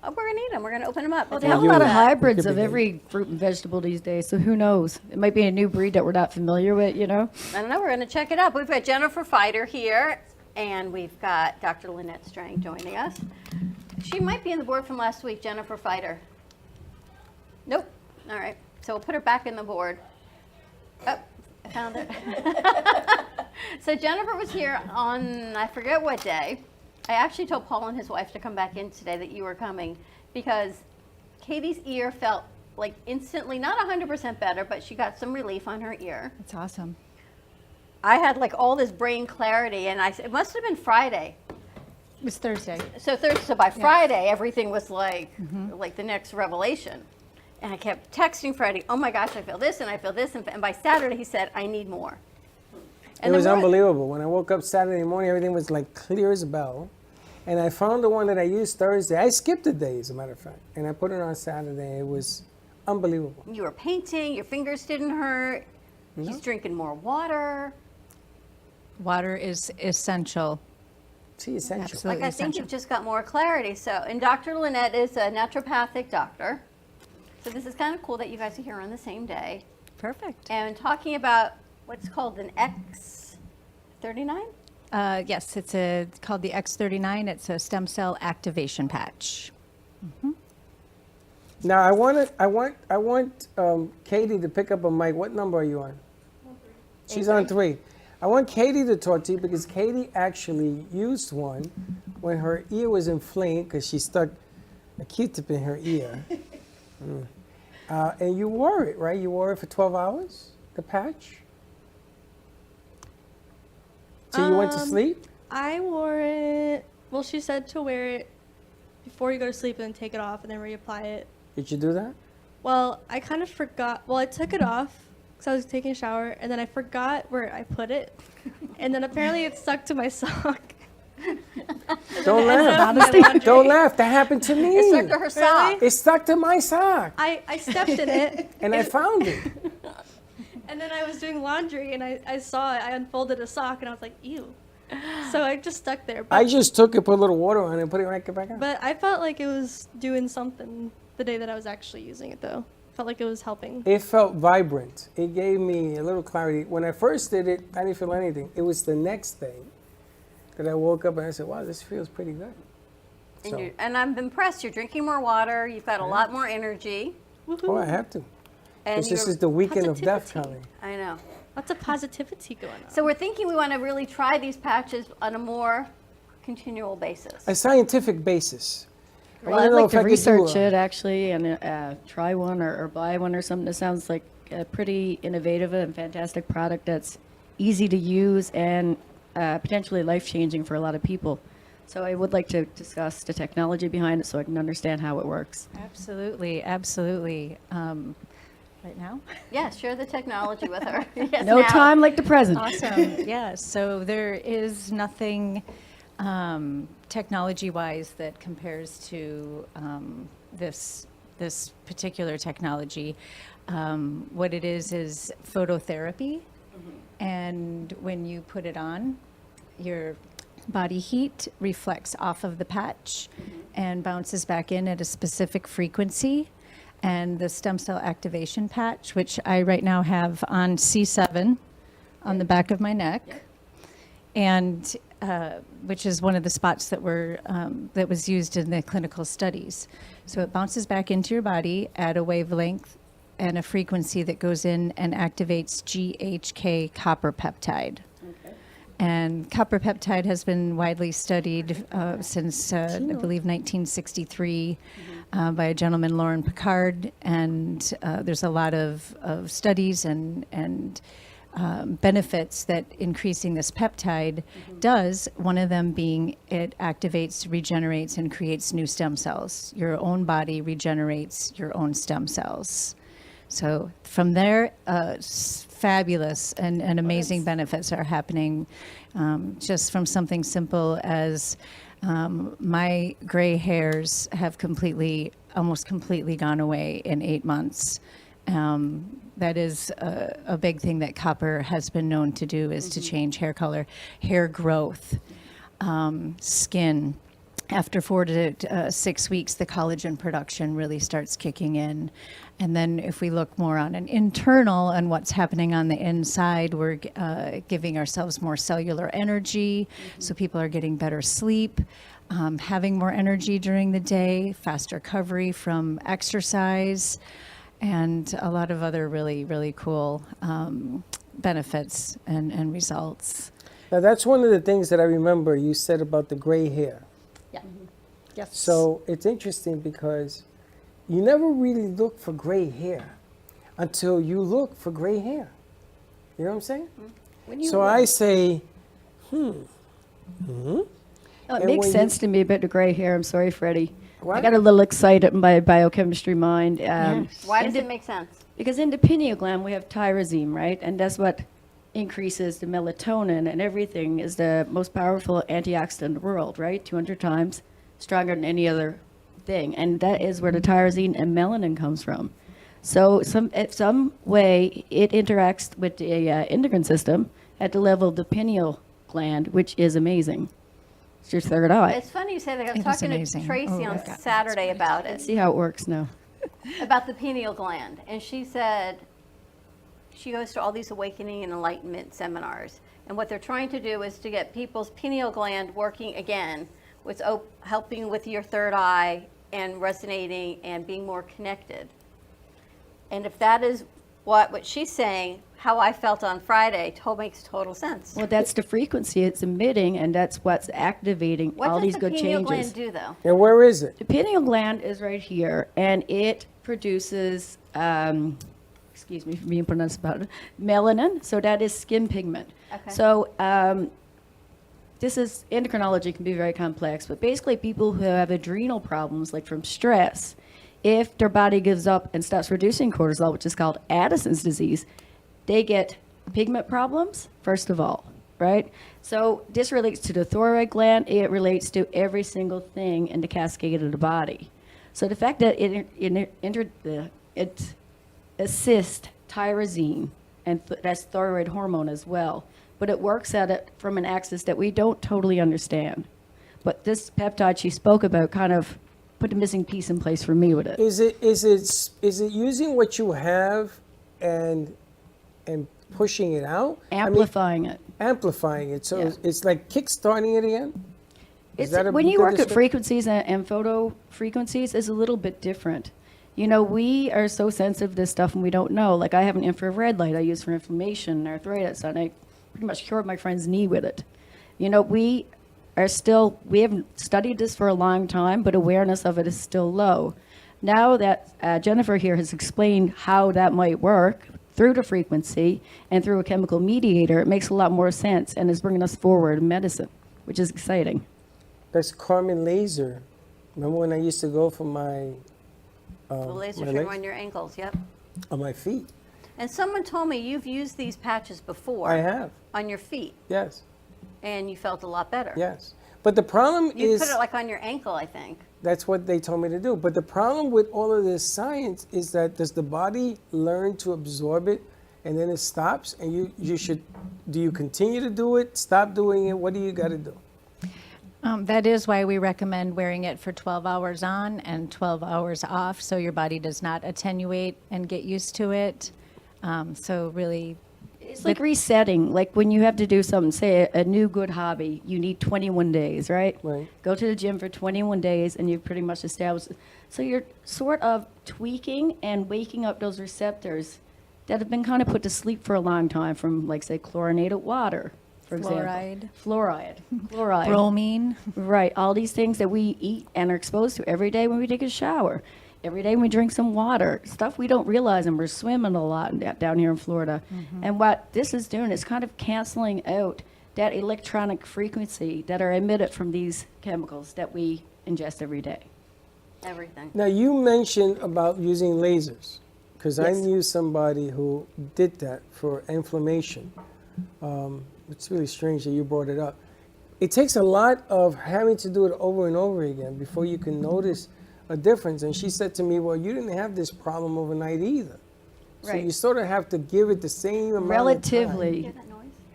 Oh, we're gonna eat them. We're gonna open them up. Well, It's they have a you lot of would- hybrids you could of be every fruit and vegetable these days, so who knows? It might be a new breed that we're not familiar with, you know? I don't know. We're gonna check it out. We've got Jennifer Fider here, and we've got Dr. Lynette Strang joining us. She might be in the board from last week, Jennifer Fider. Nope. All right. So we'll put her back in the board. Oh, I found it. So Jennifer was here on, I forget what day. I actually told Paul and his wife to come back in today that you were coming because Katie's ear felt like instantly, not 100% better, but she got some relief on her ear. That's awesome. I had like all this brain clarity, and it must have been Friday. It was Thursday. So by Friday, everything was like the next revelation. And I kept texting Freddie, oh my gosh, I feel this and I feel this. And by Saturday, he said, I need more. And it was unbelievable. When I woke up Saturday morning, everything was like clear as a bell. And I found the one that I used Thursday. I skipped a day, as a matter of fact. And I put it on Saturday. It was unbelievable. You were painting, your fingers didn't hurt. No. He's drinking more water. Water is essential. See, essential. Absolutely Like I think essential. you've just got more clarity. So, and Dr. Lynette is a naturopathic doctor. So this is kind of cool that you guys are here on the same day. Perfect. And talking about what's called an X39? Yes, it's called the X39. It's a stem cell activation patch. Now I want Katie to pick up a mic. What number are you on? She's on 3. I want Katie to talk to you because Katie actually used one when her ear was inflamed because she stuck a Q-tip in her ear. And you wore it, right? You wore it for 12 hours, the patch? So you went to sleep? I wore it, well, she said to wear it before you go to sleep and then take it off and then reapply it. Did you do that? Well, I kind of forgot. Well, I took it off because I was taking a shower and then I forgot where I put it. And then apparently it stuck to my sock. Don't laugh. Don't laugh. That happened to me. It stuck to her sock. It stuck to my sock. I stepped in it. And I found it. And then I was doing laundry and I saw it. I unfolded a sock and I was like, ew. So I just stuck there. But, I just took it, put a little water on it, and put it right back on. But I felt like it was doing something the day that I was actually using it, though. Felt like it was helping. It felt vibrant. It gave me a little clarity. When I first did it, I didn't feel anything. It was the next day that I woke up and I said, wow, this feels pretty good. And I'm impressed. You're drinking more water. You've got a lot more energy. Oh, I have to. And Because this is the weekend of death coming. I know. Lots of positivity going on. So we're thinking we want to really try these patches on a more continual basis. A scientific basis. Well, I'd like to research it actually and try one or buy one or something. It sounds like a pretty innovative and fantastic product that's easy to use and potentially life-changing for a lot of people. So I would like to discuss the technology behind it so I can understand how it works. Absolutely, absolutely. Right now? Yeah, share the technology with her. Yes, No now. time like the present. Awesome. Yeah, so there is nothing technology-wise that compares to this particular technology. What it is phototherapy, and when you put it on, your body heat reflects off of the patch and bounces back in at a specific frequency. And the stem cell activation patch, which I right now have on C7 on the back of my neck, and which is one of the spots that that was used in the clinical studies. So it bounces back into your body at a wavelength and a frequency that goes in and activates GHK copper peptide. And copper peptide has been widely studied since, I believe, 1963 by a gentleman, Lauren Picard. And there's a lot of studies and benefits that increasing this peptide does, one of them being it activates, regenerates, and creates new stem cells. Your own body regenerates your own stem cells. So from there, fabulous and amazing benefits are happening just from something simple as my gray hairs have almost completely gone away in 8 months. That is a big thing that copper has been known to do, is to change hair color, hair growth, skin. After 4 to 6 weeks, the collagen production really starts kicking in. And then if we look more on an internal and what's happening on the inside, we're giving ourselves more cellular energy. So people are getting better sleep, having more energy during the day, faster recovery from exercise. and a lot of other really, really cool benefits and results. Now, that's one of the things that I remember you said about the gray hair. Yeah. Yes. So it's interesting because you never really look for gray hair until you look for gray hair. You know what I'm saying? So I say, Oh, it And makes when sense to me about the gray hair. I'm sorry, Freddie. I What? got a little excited in my biochemistry mind. Why does it make sense? Because in the pineal gland we have tyrosine, right? And that's what increases the melatonin and everything is the most powerful antioxidant in the world, right? 200 times stronger than any other thing. And that is where the tyrosine and melanin comes from. So some way it interacts with the endocrine system at the level of the pineal gland, which is amazing. It's your third eye. It's funny you say that. I It was is talking amazing. to Tracy Oh, on my God. Saturday about it, See how it works now. about the pineal gland. And she said she goes to all these awakening and enlightenment seminars. And what they're trying to do is to get people's pineal gland working again, with helping with your third eye and resonating and being more connected. And if that is what she's saying, how I felt on Friday makes total sense. Well, that's the frequency it's emitting, and that's what's activating What all does these the good pineal changes. gland do, though? and where is it? The pineal gland is right here, and it produces, excuse me for being pronounced about it, melanin. So that is skin pigment. Okay. So this is endocrinology can be very complex, but basically people who have adrenal problems, like from stress, if their body gives up and stops producing cortisol, which is called Addison's disease, they get pigment problems, first of all, right? So this relates to the thyroid gland. It relates to every single thing in the cascade of the body. So the fact that it assists tyrosine, and that's thyroid hormone as well, but it works at it from an axis that we don't totally understand. But this peptide she spoke about kind of put the missing piece in place for me with it. Is it using what you have and pushing it out? Amplifying it. Amplifying it. So Yeah. it's like kickstarting it again? Is It's, that a when you good work at description? frequencies and photo frequencies, it's a little bit different. You know, we are so sensitive to this stuff and we don't know. Like I have an infrared light I use for inflammation and arthritis, and I pretty much cured my friend's knee with it. You know, we haven't studied this for a long time, but awareness of it is still low. Now that Jennifer here has explained how that might work through the frequency and through a chemical mediator, it makes a lot more sense and is bringing us forward in medicine, which is exciting. That's Carmen Laser. Remember when I used to go for my The laser my trim legs? on your ankles, yep. On my feet? And someone told me you've used these patches before. I have. On your feet, Yes. and you felt a lot better. Yes. But the problem You is put it like on your ankle, I think. that's what they told me to do. But the problem with all of this science is that does the body learn to absorb it and then it stops? And do you continue to do it? Stop doing it? What do you got to do? That is why we recommend wearing it for 12 hours on and 12 hours off, so your body does not attenuate and get used to it. So really, It's like resetting. Like when you have to do something, say a new good hobby, you need 21 days, right? Right. Go to the gym for 21 days and you've pretty much established. So you're sort of tweaking and waking up those receptors that have been kind of put to sleep for a long time from, like, say, chlorinated water, for example. Fluoride. bromine. Right. All these things that we eat and are exposed to every day when we take a shower. Every day when we drink some water, stuff we don't realize, and we're swimming a lot down here in Florida. And what this is doing is kind of canceling out that electronic frequency that are emitted from these chemicals that we ingest every day. Everything. Now, you mentioned about using lasers, because I Yes. knew somebody who did that for inflammation. It's really strange that you brought it up. It takes a lot of having to do it over and over again before you can notice a difference. And she said to me, well, you didn't have this problem overnight either. So Right. you sort of have to give it the same amount of time. Relatively,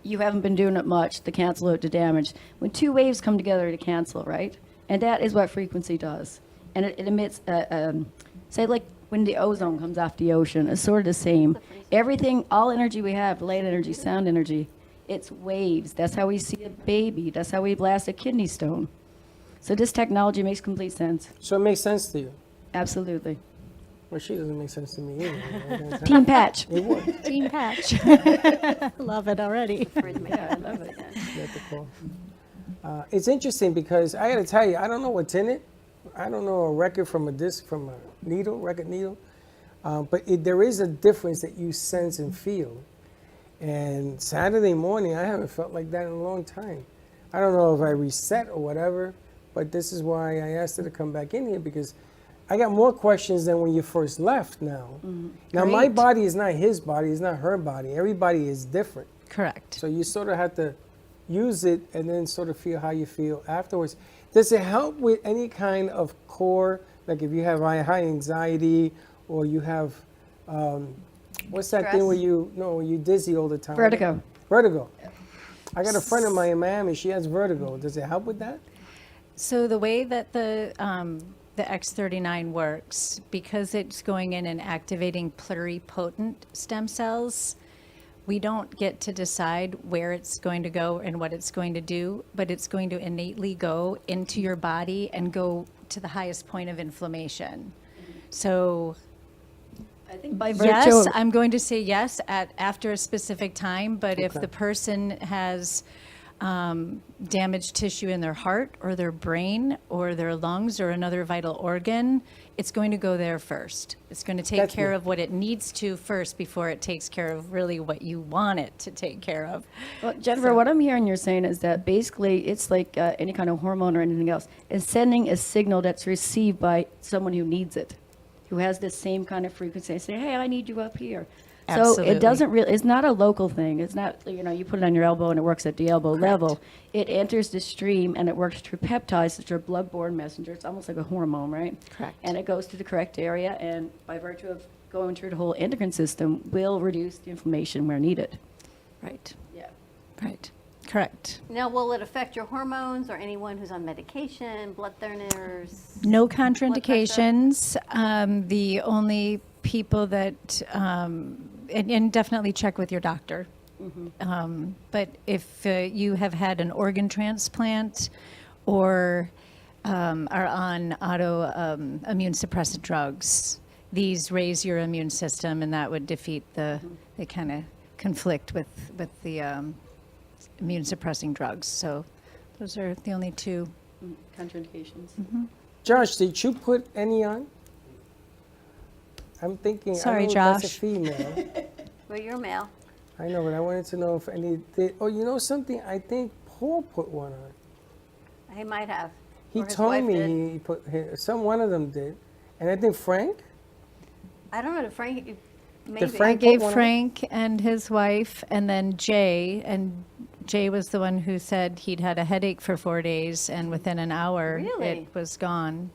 you haven't been doing it much to cancel out the damage. When two waves come together to cancel, right? And that is what frequency does. And it emits, say like when the ozone comes off the ocean, it's sort of the same. Everything, all energy we have, light energy, sound energy, it's waves. That's how we see a baby. That's how we blast a kidney stone. So this technology makes complete sense. So it makes sense to you. Absolutely. Well, she doesn't make sense to me either. Team Patch. It would. Team Patch. Love it already. Yeah, I love it. Get the call. It's interesting because I got to tell you, I don't know what's in it. I don't know a record from a disc, from a needle, record needle. But there is a difference that you sense and feel. And Saturday morning, I haven't felt like that in a long time. I don't know if I reset or whatever, but this is why I asked her to come back in here, because I got more questions than when you first left now. Now, my Great. body is not his body, it's not her body. Everybody is different. Correct. So you sort of have to use it and then sort of feel how you feel afterwards. Does it help with any kind of core, like if you have high anxiety or you have, what's that thing where you dizzy all the time? Vertigo. Vertigo. I got a friend of mine in Miami, she has vertigo. Does it help with that? So the way that the X39 works, because it's going in and activating pluripotent stem cells, we don't get to decide where it's going to go and what it's going to do, but it's going to innately go into your body and go to the highest point of inflammation. So I think by virtue yes, of, I'm going to say yes after a specific time, but if Okay. the person has damaged tissue in their heart or their brain or their lungs or another vital organ, it's going to go there first. It's going to take That's care me. of what it needs to first before it takes care of really what you want it to take care of. well, Jennifer, what I'm hearing you're saying is that basically it's like any kind of hormone or anything else. It's sending a signal that's received by someone who needs it, who has the same kind of frequency. Say, hey, I need you up here. So Absolutely. it doesn't really, it's not a local thing. It's not, you put it on your elbow and it works at the elbow level. It enters the stream and it works through peptides, which are bloodborne messengers. It's almost like a hormone, right? Correct. And it goes to the correct area, and by virtue of going through the whole endocrine system, will reduce the inflammation where needed. Right. Yeah. Right. Correct. Now, will it affect your hormones or anyone who's on medication, blood thinners? No pressure? contraindications. The only people that, and definitely check with your doctor. But if you have had an organ transplant or are on immune suppressant drugs, these raise your immune system, and that would defeat they kind of conflict with the immune suppressing drugs. So those are the only two. Contraindications. Josh, did you put any on? I'm thinking, Sorry, I know that's a Josh. female. Well, you're male. I know, but I wanted to know if any did. Oh, you know something? I think Paul put one on. He might have. He Or his told wife me did. he put one of them did, and I think Frank. I don't know, did Frank, maybe. Frank I gave put one on? Frank and his wife, and then Jay, and Jay was the one who said he'd had a headache for 4 days, and within an hour, Really? it was gone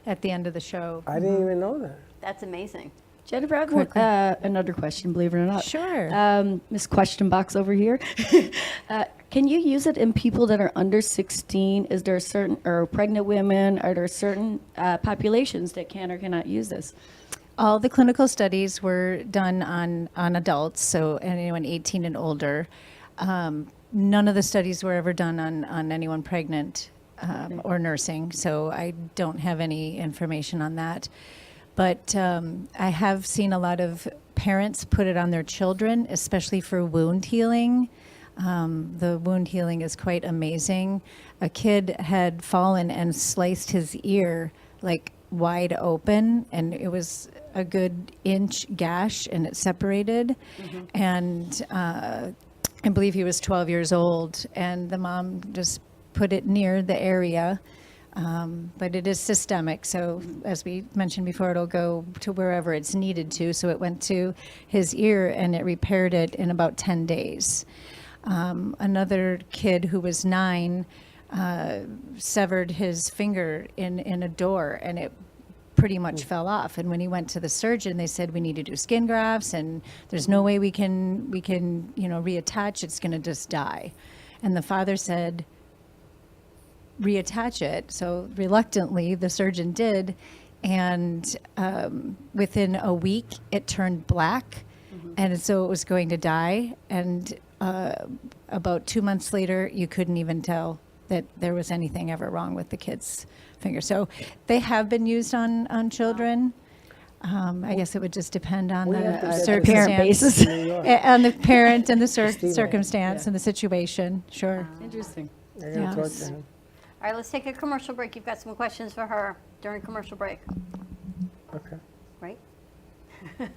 at the end of the show. I didn't even know that. That's amazing. Jennifer, I have another question, believe it or not. Sure. Miss Question Box over here. Can you use it in people that are under 16? Is there certain, or pregnant women, are there certain populations that can or cannot use this? All the clinical studies were done on adults, so anyone 18 and older. None of the studies were ever done on anyone pregnant or nursing, so I don't have any information on that. But I have seen a lot of parents put it on their children, especially for wound healing. The wound healing is quite amazing. A kid had fallen and sliced his ear like wide open, and it was a good inch gash, and it separated. And I believe he was 12 years old, and the mom just put it near the area. But it is systemic, so as we mentioned before, it'll go to wherever it's needed to. So it went to his ear, and it repaired it in about 10 days. Another kid who was 9 severed his finger in a door, and it pretty much fell off. And when he went to the surgeon, they said, we need to do skin grafts, and there's no way we can reattach. It's going to just die. And the father said, reattach it. So reluctantly, the surgeon did, and within a week, it turned black, and so it was going to die. And about 2 months later, you couldn't even tell that there was anything ever wrong with the kid's finger. So they have been used on children. I guess it would just depend on We have to the get this circumstance, parent basis. in New York. on the parent and the Steve, circumstance yeah. and the situation. Sure. Interesting. I gotta talk Yes. to him. All right, let's take a commercial break. You've got some questions for her during commercial break, Okay. right?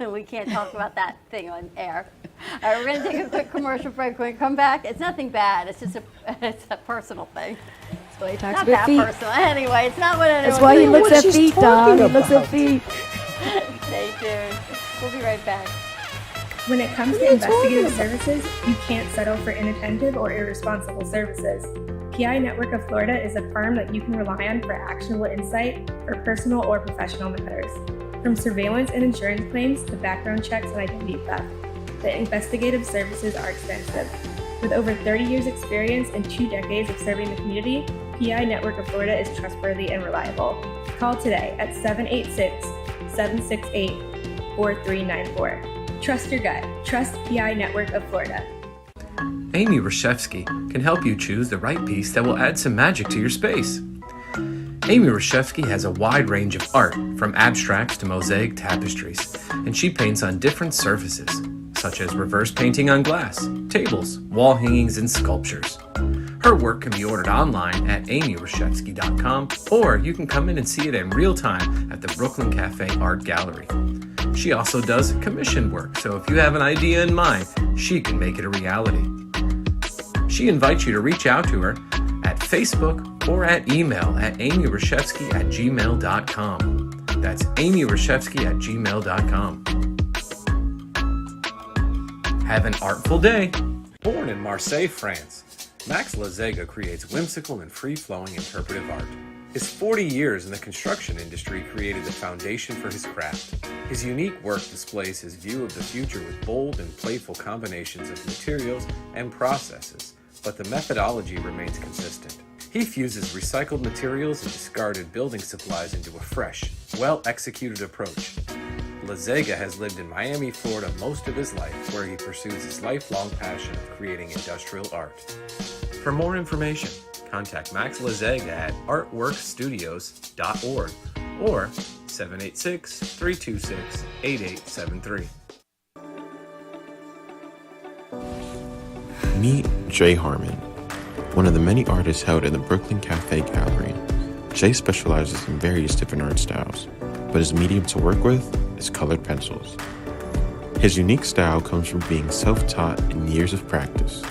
We can't talk about that thing on air. All right, we're going to take a quick commercial break. When we come back, it's nothing bad. It's just it's a personal thing. That's why he talks Not about that feet. personal. Anyway, it's not what anyone That's why he know looks what at she's feet, Dom. talking He looks at about. feet. Stay tuned. We'll be right back. When it comes to investigative services, you can't settle for inattentive or irresponsible services. PI Network of Florida is a firm that you can rely on for actionable insight for personal or professional matters. From surveillance and insurance claims to background checks and identity theft, the investigative services are extensive. With over 30 years experience and 2 decades of serving the community, PI Network of Florida is trustworthy and reliable. Call today at 786-768-4394. Trust your gut. Trust PI Network of Florida. Amy Reshevsky can help you choose the right piece that will add some magic to your space. Amy Reshevsky has a wide range of art, from abstracts to mosaic tapestries, and she paints on different surfaces, such as reverse painting on glass, tables, wall hangings, and sculptures. Her work can be ordered online at amyreshevsky.com, or you can come in and see it in real time at the Brooklyn Cafe Art Gallery. She also does commission work, so if you have an idea in mind, she can make it a reality. She invites you to reach out to her at Facebook or at email at amyreshevsky@gmail.com. That's amyreshevsky@gmail.com. Have an artful day. Born in Marseille, France, Max Lazega creates whimsical and free-flowing interpretive art. His 40 years in the construction industry created the foundation for his craft. His unique work displays his view of the future with bold and playful combinations of materials and processes, but the methodology remains consistent. He fuses recycled materials and discarded building supplies into a fresh, well-executed approach. Lazega has lived in Miami, Florida most of his life, where he pursues his lifelong passion of creating industrial art. For more information, contact Max Lazega at artworkstudios.org or 786-326-8873. Meet Jay Harmon, one of the many artists held in the Brooklyn Cafe Gallery. Jay specializes in various different art styles, but his medium to work with is colored pencils. His unique style comes from being self-taught and years of practice.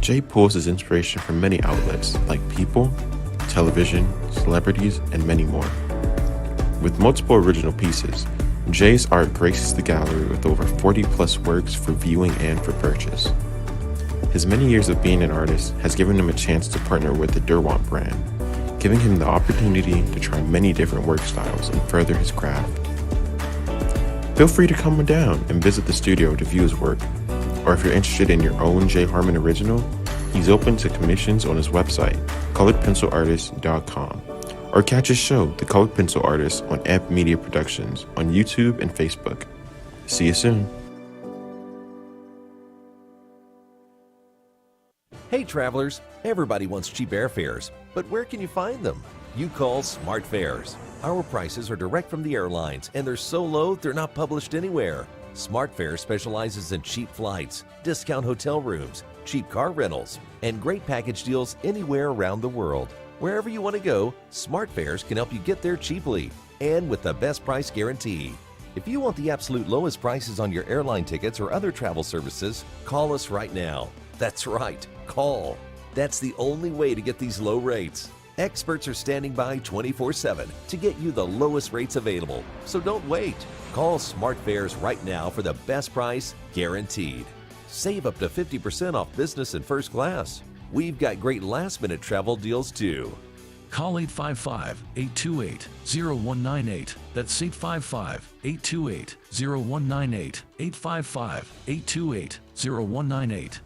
Jay pulls his inspiration from many outlets like people, television, celebrities, and many more. With multiple original pieces, Jay's art graces the gallery with over 40 plus works for viewing and for purchase. His many years of being an artist has given him a chance to partner with the Derwent brand, giving him the opportunity to try many different work styles and further his craft. Feel free to come down and visit the studio to view his work, or if you're interested in your own Jay Harmon original, he's open to commissions on his website, coloredpencilartist.com, or catch his show, The Colored Pencil Artist, on Amp Media Productions on YouTube and Facebook. See you soon. Hey travelers, everybody wants cheap airfares, but where can you find them? You call Smart Fares. Our prices are direct from the airlines, and they're so low they're not published anywhere. Smart Fares specializes in cheap flights, discount hotel rooms, cheap car rentals, and great package deals anywhere around the world. Wherever you want to go, Smart Fares can help you get there cheaply and with the best price guarantee. If you want the absolute lowest prices on your airline tickets or other travel services, call us right now. That's right, call. That's the only way to get these low rates. Experts are standing by 24/7 to get you the lowest rates available, so don't wait. Call Smart Fares right now for the best price guaranteed. Save up to 50% off business and first class. We've got great last-minute travel deals too. Call 855-828-0198. That's 855-828-0198. 855-828-0198.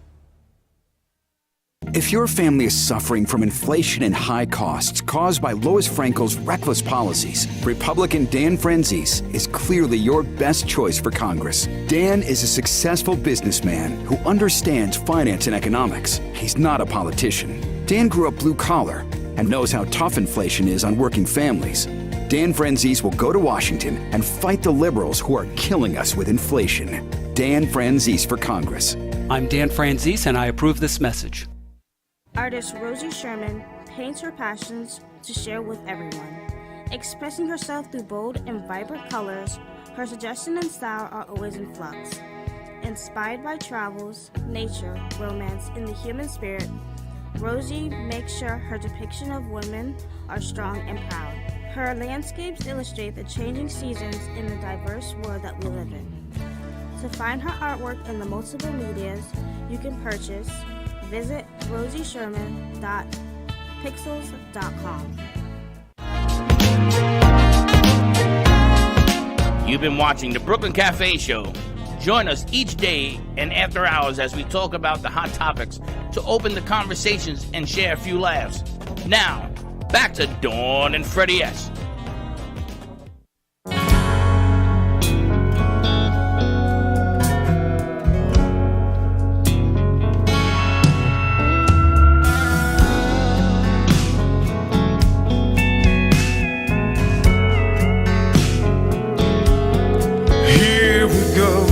If your family is suffering from inflation and high costs caused by Lois Frankel's reckless policies, Republican Dan Franzese is clearly your best choice for Congress. Dan is a successful businessman who understands finance and economics. He's not a politician. Dan grew up blue collar and knows how tough inflation is on working families. Dan Franzese will go to Washington and fight the liberals who are killing us with inflation. Dan Franzese for Congress. I'm Dan Franzese, and I approve this message. Artist Rosie Sherman paints her passions to share with everyone. Expressing herself through bold and vibrant colors, her suggestion and style are always in flux. Inspired by travels, nature, romance, and the human spirit, Rosie makes sure her depiction of women are strong and proud. Her landscapes illustrate the changing seasons in the diverse world that we live in. To find her artwork in the multiple medias you can purchase, visit rosiesherman.pixels.com. You've been watching the Brooklyn Cafe Show. Join us each day and after hours as we talk about the hot topics to open the conversations and share a few laughs. Now, back to Dawn and Freddie S. Here we go.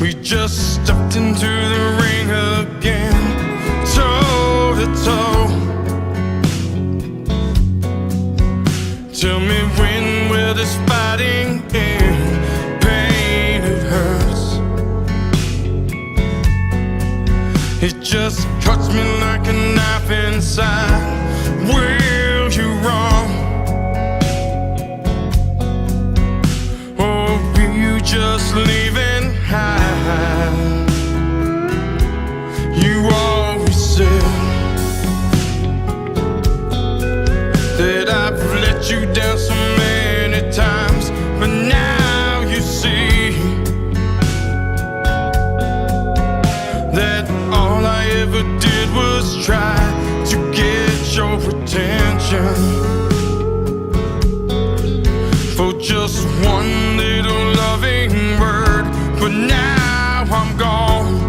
We just stepped into the ring again, toe to toe. Tell me when will this fighting end? Pain, it hurts. It just cuts me like a knife inside. Will you wrong? Or will you just leave and hide? You always said that I've let you down so many times, but now you see that all I ever did was try to get your attention for just one little loving word, but now I'm gone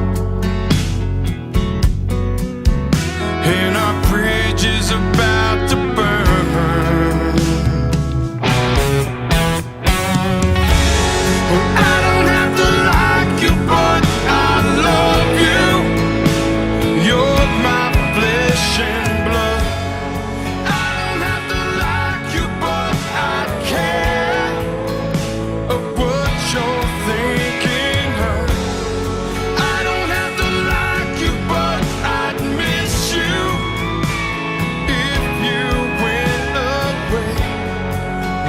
and our bridge is about to burn. I don't have to like you, but I love you. You're my flesh and blood. I don't have to like you, but I care of what you're thinking of. I don't have to like you, but I'd miss you if you went away.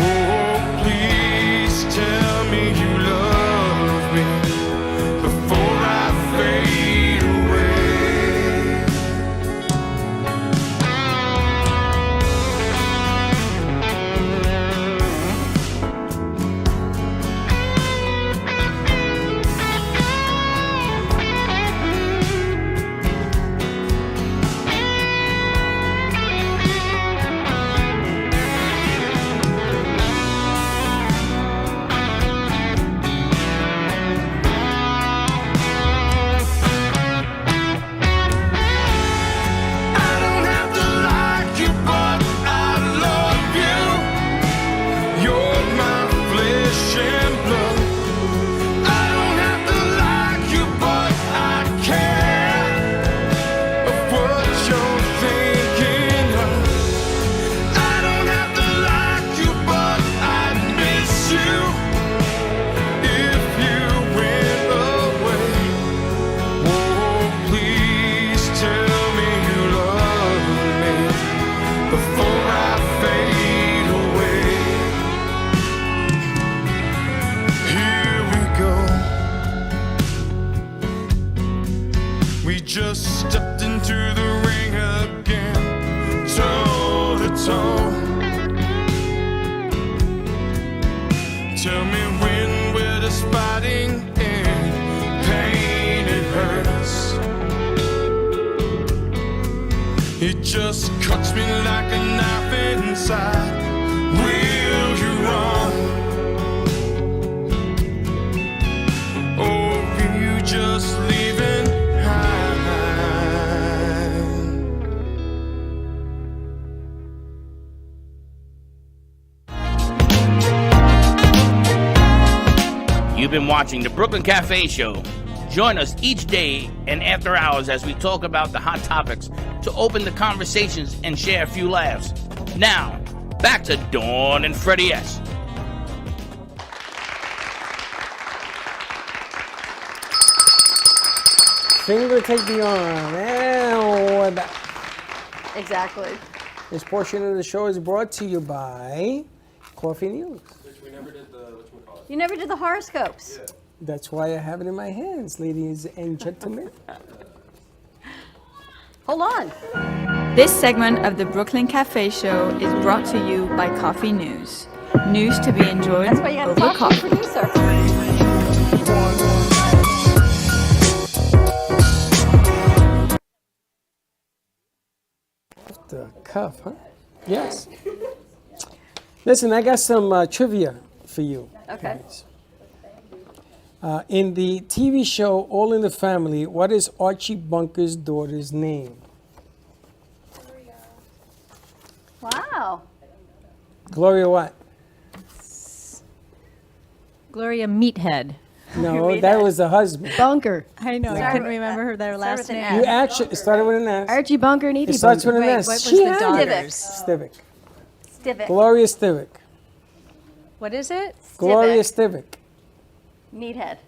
Oh, please tell me you love me before I fade away. I don't have to like you, but I love you. You're my flesh and blood. I don't have to like you, but I care of what you're thinking of. I don't have to like you, but I'd miss you if you went away. Oh, please tell me you love me before I fade away. Here we go. We just stepped into the ring again, toe to toe. Tell me when will this fighting end? Pain, it hurts. It just cuts me like a knife inside. Will you wrong? Or will you just leave and hide? You've been watching the Brooklyn Cafe Show. Join us each day and after hours as we talk about the hot topics to open the conversations and share a few laughs. Now, back to Dawn and Freddie S. Finger take the arm. And we're back. Exactly. This portion of the show is brought to you by Coffee News. We never did the, whatchamacallit. You never did the horoscopes. That's why I have it in my hands, ladies and gentlemen. Hold on. This segment of the Brooklyn Cafe Show is brought to you by Coffee News. News to be enjoyed That's why you got to over talk to coffee. the producer. The cuff, huh? Yes. Listen, I got some trivia for you. Okay. In the TV show All in the Family, what is Archie Bunker's daughter's name? Wow. Gloria what? Gloria Meathead. No, that was the husband. Bunker. I know. I couldn't remember their last name. You actually, it started with an S. Archie Bunker and Edie It starts with Bunker. an S. what was She the had daughters? it. Stivic. Stivic. Gloria Stivic. What is it? Gloria Stivic. Meathead.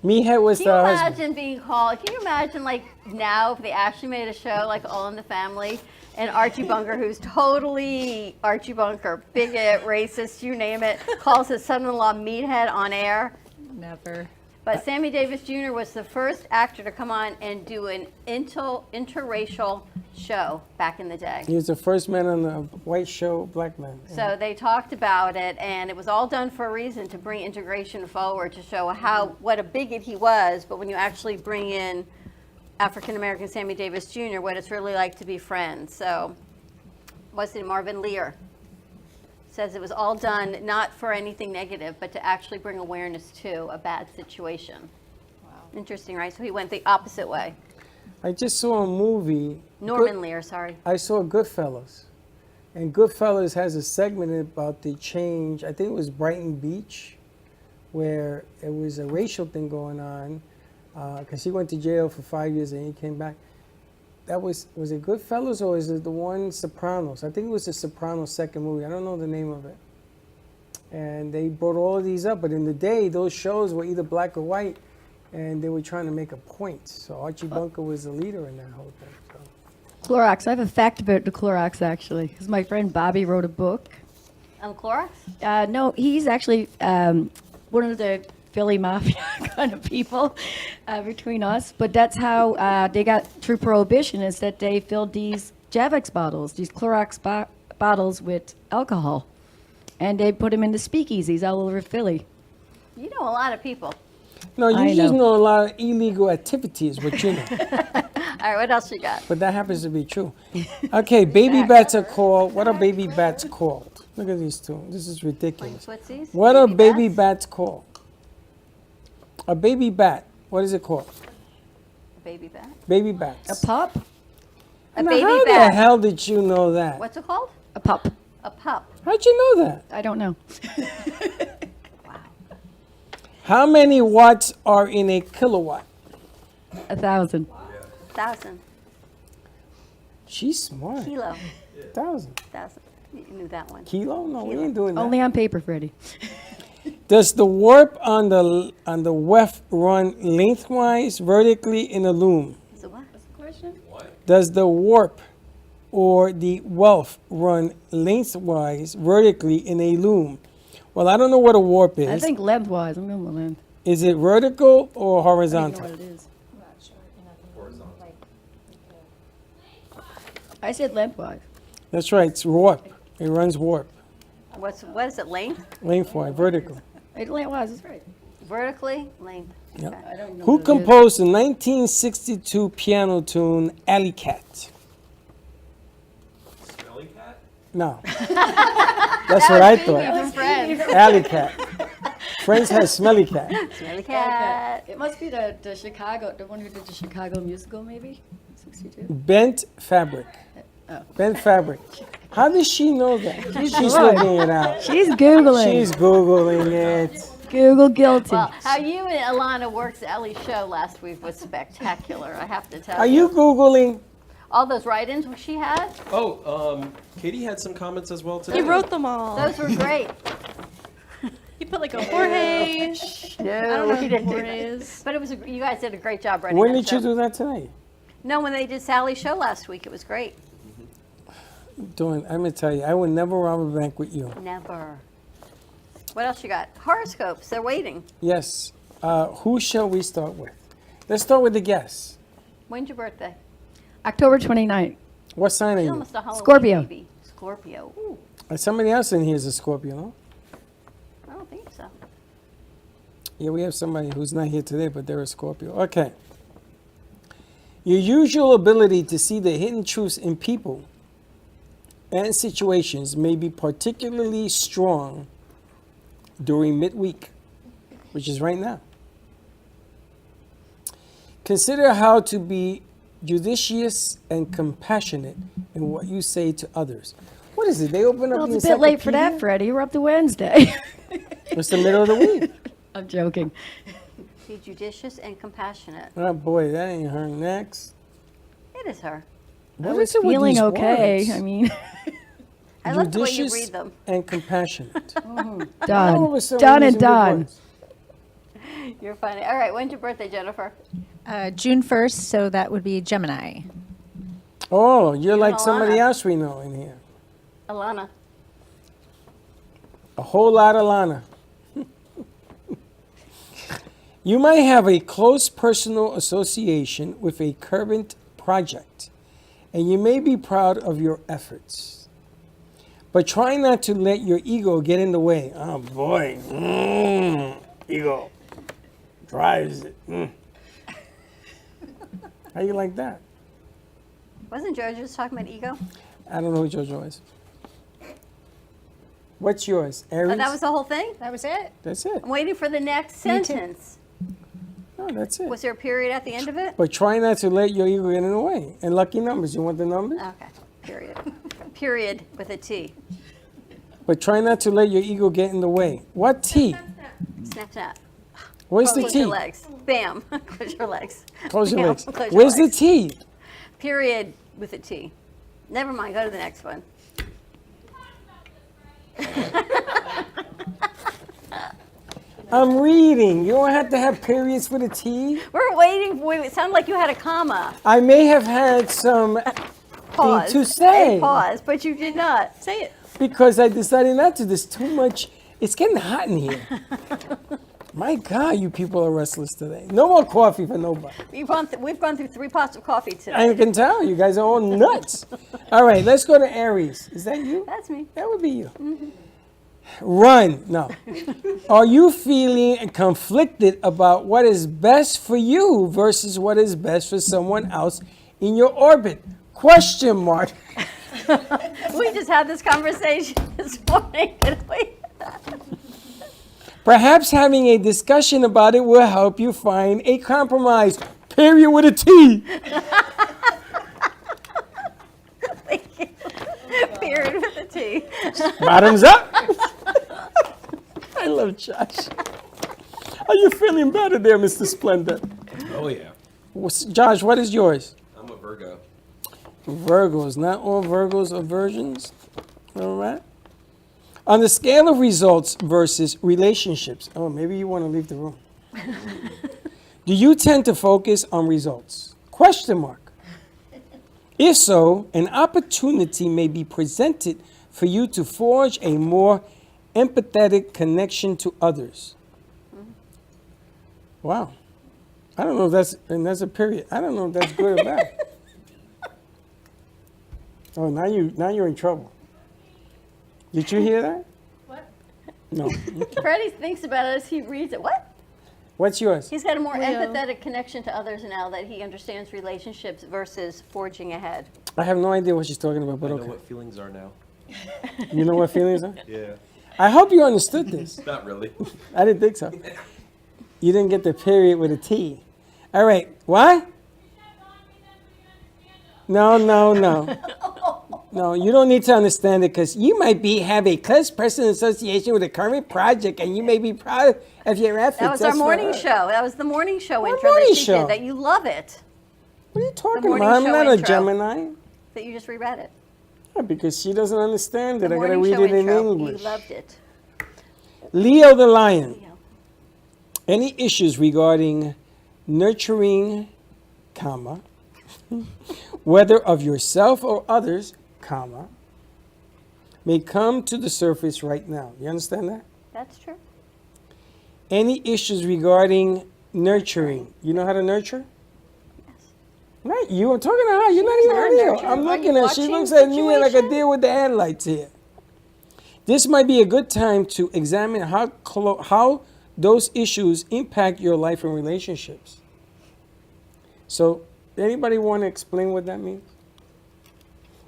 Meathead was Can you the imagine husband. being called? Can you imagine, like, now if they actually made a show like All in the Family and Archie Bunker, who's totally Archie Bunker, bigot, racist, you name it, calls his son-in-law Meathead on air? Never. But Sammy Davis Jr. was the first actor to come on and do an interracial show back in the day. He was the first man on the white show, black man. So they talked about it, and it was all done for a reason, to bring integration forward, to show what a bigot he was. But when you actually bring in African American Sammy Davis Jr., what it's really like to be friends. So, what's it? Marvin Lear says it was all done not for anything negative, but to actually bring awareness to a bad situation. Wow. Interesting, right? So he went the opposite way. I just saw a movie. Norman Lear, sorry. I saw Goodfellas. And Goodfellas has a segment about the change. I think it was Brighton Beach, where it was a racial thing going on, because he went to jail for 5 years and he came back. That was it Goodfellas or is it the one Sopranos? I think it was the Sopranos second movie. I don't know the name of it. And they brought all of these up, but in the day, those shows were either black or white, and they were trying to make a point. So Archie Bunker was the leader in that whole thing. So. Clorox. I have a fact about the Clorox, actually, because my friend Bobby wrote a book. On Clorox? No, he's actually one of the Philly Mafia kind of people between us. But that's how they got through Prohibition, is that they filled these Javex bottles, these Clorox bottles with alcohol. And they put them in the speakeasies all over Philly. You know a lot of people. No, you I just know. know a lot of illegal activities, what you know. All right, what else you got? But that happens to be true. Okay, baby bats are called. What are baby bats called? Look at these two. This is ridiculous. What's these? What are baby bats called? A baby bat. What is it called? A baby bat? Baby bats. A pup? A Now, baby how bat. the hell did you know that? What's it called? A pup. A pup. How'd you know that? I don't know. How many watts are in a kilowatt? 1,000. 1,000. She's smart. Kilo. 1,000. 1,000. You knew that one. Kilo? No, we ain't doing that. Only on paper, Freddie. Does the warp on the weft run lengthwise, vertically in a loom? So what? What's the question? Does the warp or the weft run lengthwise, vertically in a loom? Well, I don't know what a warp is. I think lengthwise. I'm going with length. Is it vertical or I don't horizontal? know what it is. I said lengthwise. That's right. It's warp. It runs warp. What is it, length? Lengthwise, vertical. It lengthwise is right. Vertically? Length. Yeah. Okay. I don't know Who what it is. composed the 1962 piano tune Alley Cat? Smelly cat? No. That's what I thought. Alley Cat. Friends has Smelly Cat. Smelly cat. It must be the Chicago, the one who did the Chicago musical, maybe? 62? Bent fabric. Oh. Bent fabric. How does she know that? She's smart. looking it out. She's Googling. She's Googling it. Google guilty. Well, how you and Alana worked Ellie's show last week was spectacular, I have to tell you. Are you Googling? All those write-ins she had? Oh, Katie had some comments as well today. He wrote them all. Those were great. He put like a Jorge. No, I don't know he who didn't do Jorge that. is. But you guys did a great job writing When that did you show. do that tonight? No, when they did Sally's show last week, it was great. I'm gonna tell you, I would never rob a bank with you. Never. What else you got? Horoscopes, they're waiting. Yes. Who shall we start with? Let's start with the guests. When's your birthday? October 29th. What sign are She's you? almost a Halloween Scorpio. baby. Scorpio. Ooh, Somebody else in here is a Scorpio, no? I don't think so. Yeah, we have somebody who's not here today, but they're a Scorpio. Okay. Your usual ability to see the hidden truths in people and situations may be particularly strong during midweek, which is right now. Consider how to be judicious and compassionate in what you say to others. What is it? They open up Well, the it's a bit late for that, encyclopedia? Freddie. We're up to Wednesday. It's the middle of the week. I'm joking. Be judicious and compassionate. Oh boy, that ain't her. Next. It is her. What I was is it with feeling these okay. words? I mean, I love the way you Judicious read them. and compassionate. Don. All of a sudden Don we're and using big Don. words. You're funny. All right, when's your birthday, Jennifer? June 1st, so that would be Gemini. Oh, you're like somebody Alana. else we know in here. Alana. A whole lot of Lana. You might have a close personal association with a current project, and you may be proud of your efforts. But try not to let your ego get in the way. Oh boy, ego drives it. How you like that? Wasn't Jojo just talking about ego? I don't know who JoJo is. What's yours, Aries? Oh, that was the whole thing? That was it. That's it. I'm waiting for the next Me too. sentence. No, that's it. Was there a period at the end of it? But try not to let your ego get in the way. And lucky numbers. You want the numbers? Okay, period. Period with a T. But try not to let your ego get in the way. What T? Snap, snap. Where's the Close T? your legs. Bam. Close your legs. Close your Bam. legs. Close your Where's legs. the T? Period with a T. Never mind, go to the next one. I'm reading. You don't have to have periods with a T. We're waiting for it. Sounded like you had a comma. I may have had some Pause. thing to say. A pause, but you did not. Say it. Because I decided not to. There's too much. It's getting hot in here. My God, you people are restless today. No more coffee for nobody. We've gone through 3 pots of coffee today. I can tell. You guys are all nuts. All right, let's go to Aries. Is that you? That's me. That would be you. Run. No. Are you feeling conflicted about what is best for you versus what is best for someone else in your orbit? Question mark. We just had this conversation this morning, didn't we? Perhaps having a discussion about it will help you find a compromise. Period with a T. Thank you. Period with a T. Bottoms up. I love Josh. Are you feeling better there, Mr. Splendor? Oh, yeah. Josh, what is yours? I'm a Virgo. Virgos. Not all Virgos are virgins. All right. On the scale of results versus relationships. Oh, maybe you want to leave the room. Do you tend to focus on results? Question mark. If so, an opportunity may be presented for you to forge a more empathetic connection to others. Wow. I don't know if that's a period. I don't know if that's good or bad. Oh, now you're in trouble. Did you hear that? What? No. Freddie thinks about it as he reads it. What? What's yours? He's got a more Leo. empathetic connection to others now that he understands relationships versus forging ahead. I have no idea what she's talking about, but I know okay. what feelings are now. You know what feelings are? Yeah. I hope you understood this. Not really. I didn't think so. You didn't get the period with a T. All right. What? No. No, you don't need to understand it because you might have a close personal association with a current project and you may be proud of your efforts. That was our That's for morning her. show. That was the morning show What intro morning that she show? did. That you love it. What are you talking morning about? I'm show not a intro. Gemini. That you just reread it. Yeah, because she doesn't understand The it. I gotta morning read show it in intro. English. You loved it. Leo the Lion. Any issues regarding nurturing, comma, whether of yourself or others, comma, may come to the surface right now. You understand that? That's true. Any issues regarding nurturing. You know how to nurture? Yes. Not you. I'm talking to her. You're not even not real. nurturing. I'm Are looking you at. She watching looks at me like a situation? deer with the headlights here. This might be a good time to examine how those issues impact your life and relationships. So, anybody want to explain what that means?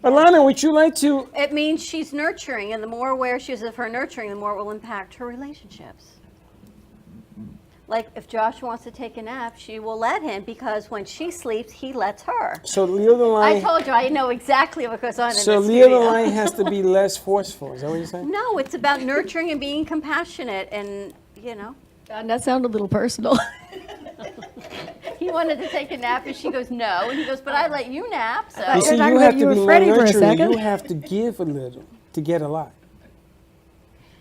Alana, would you like to? It means she's nurturing, and the more aware she is of her nurturing, the more it will impact her relationships. Like if Josh wants to take a nap, she will let him because when she sleeps, he lets her. So Leo the Lion. I told you, I know exactly what goes on in So this Leo the studio. Lion has to be less forceful. Is that what you're saying? No, it's about nurturing and being compassionate, and you know. And that sounded a little personal. He wanted to take a nap, and she goes no, and he goes, but I let you nap. So You see, you have to be more nurturing. You have to give a little to get a lot.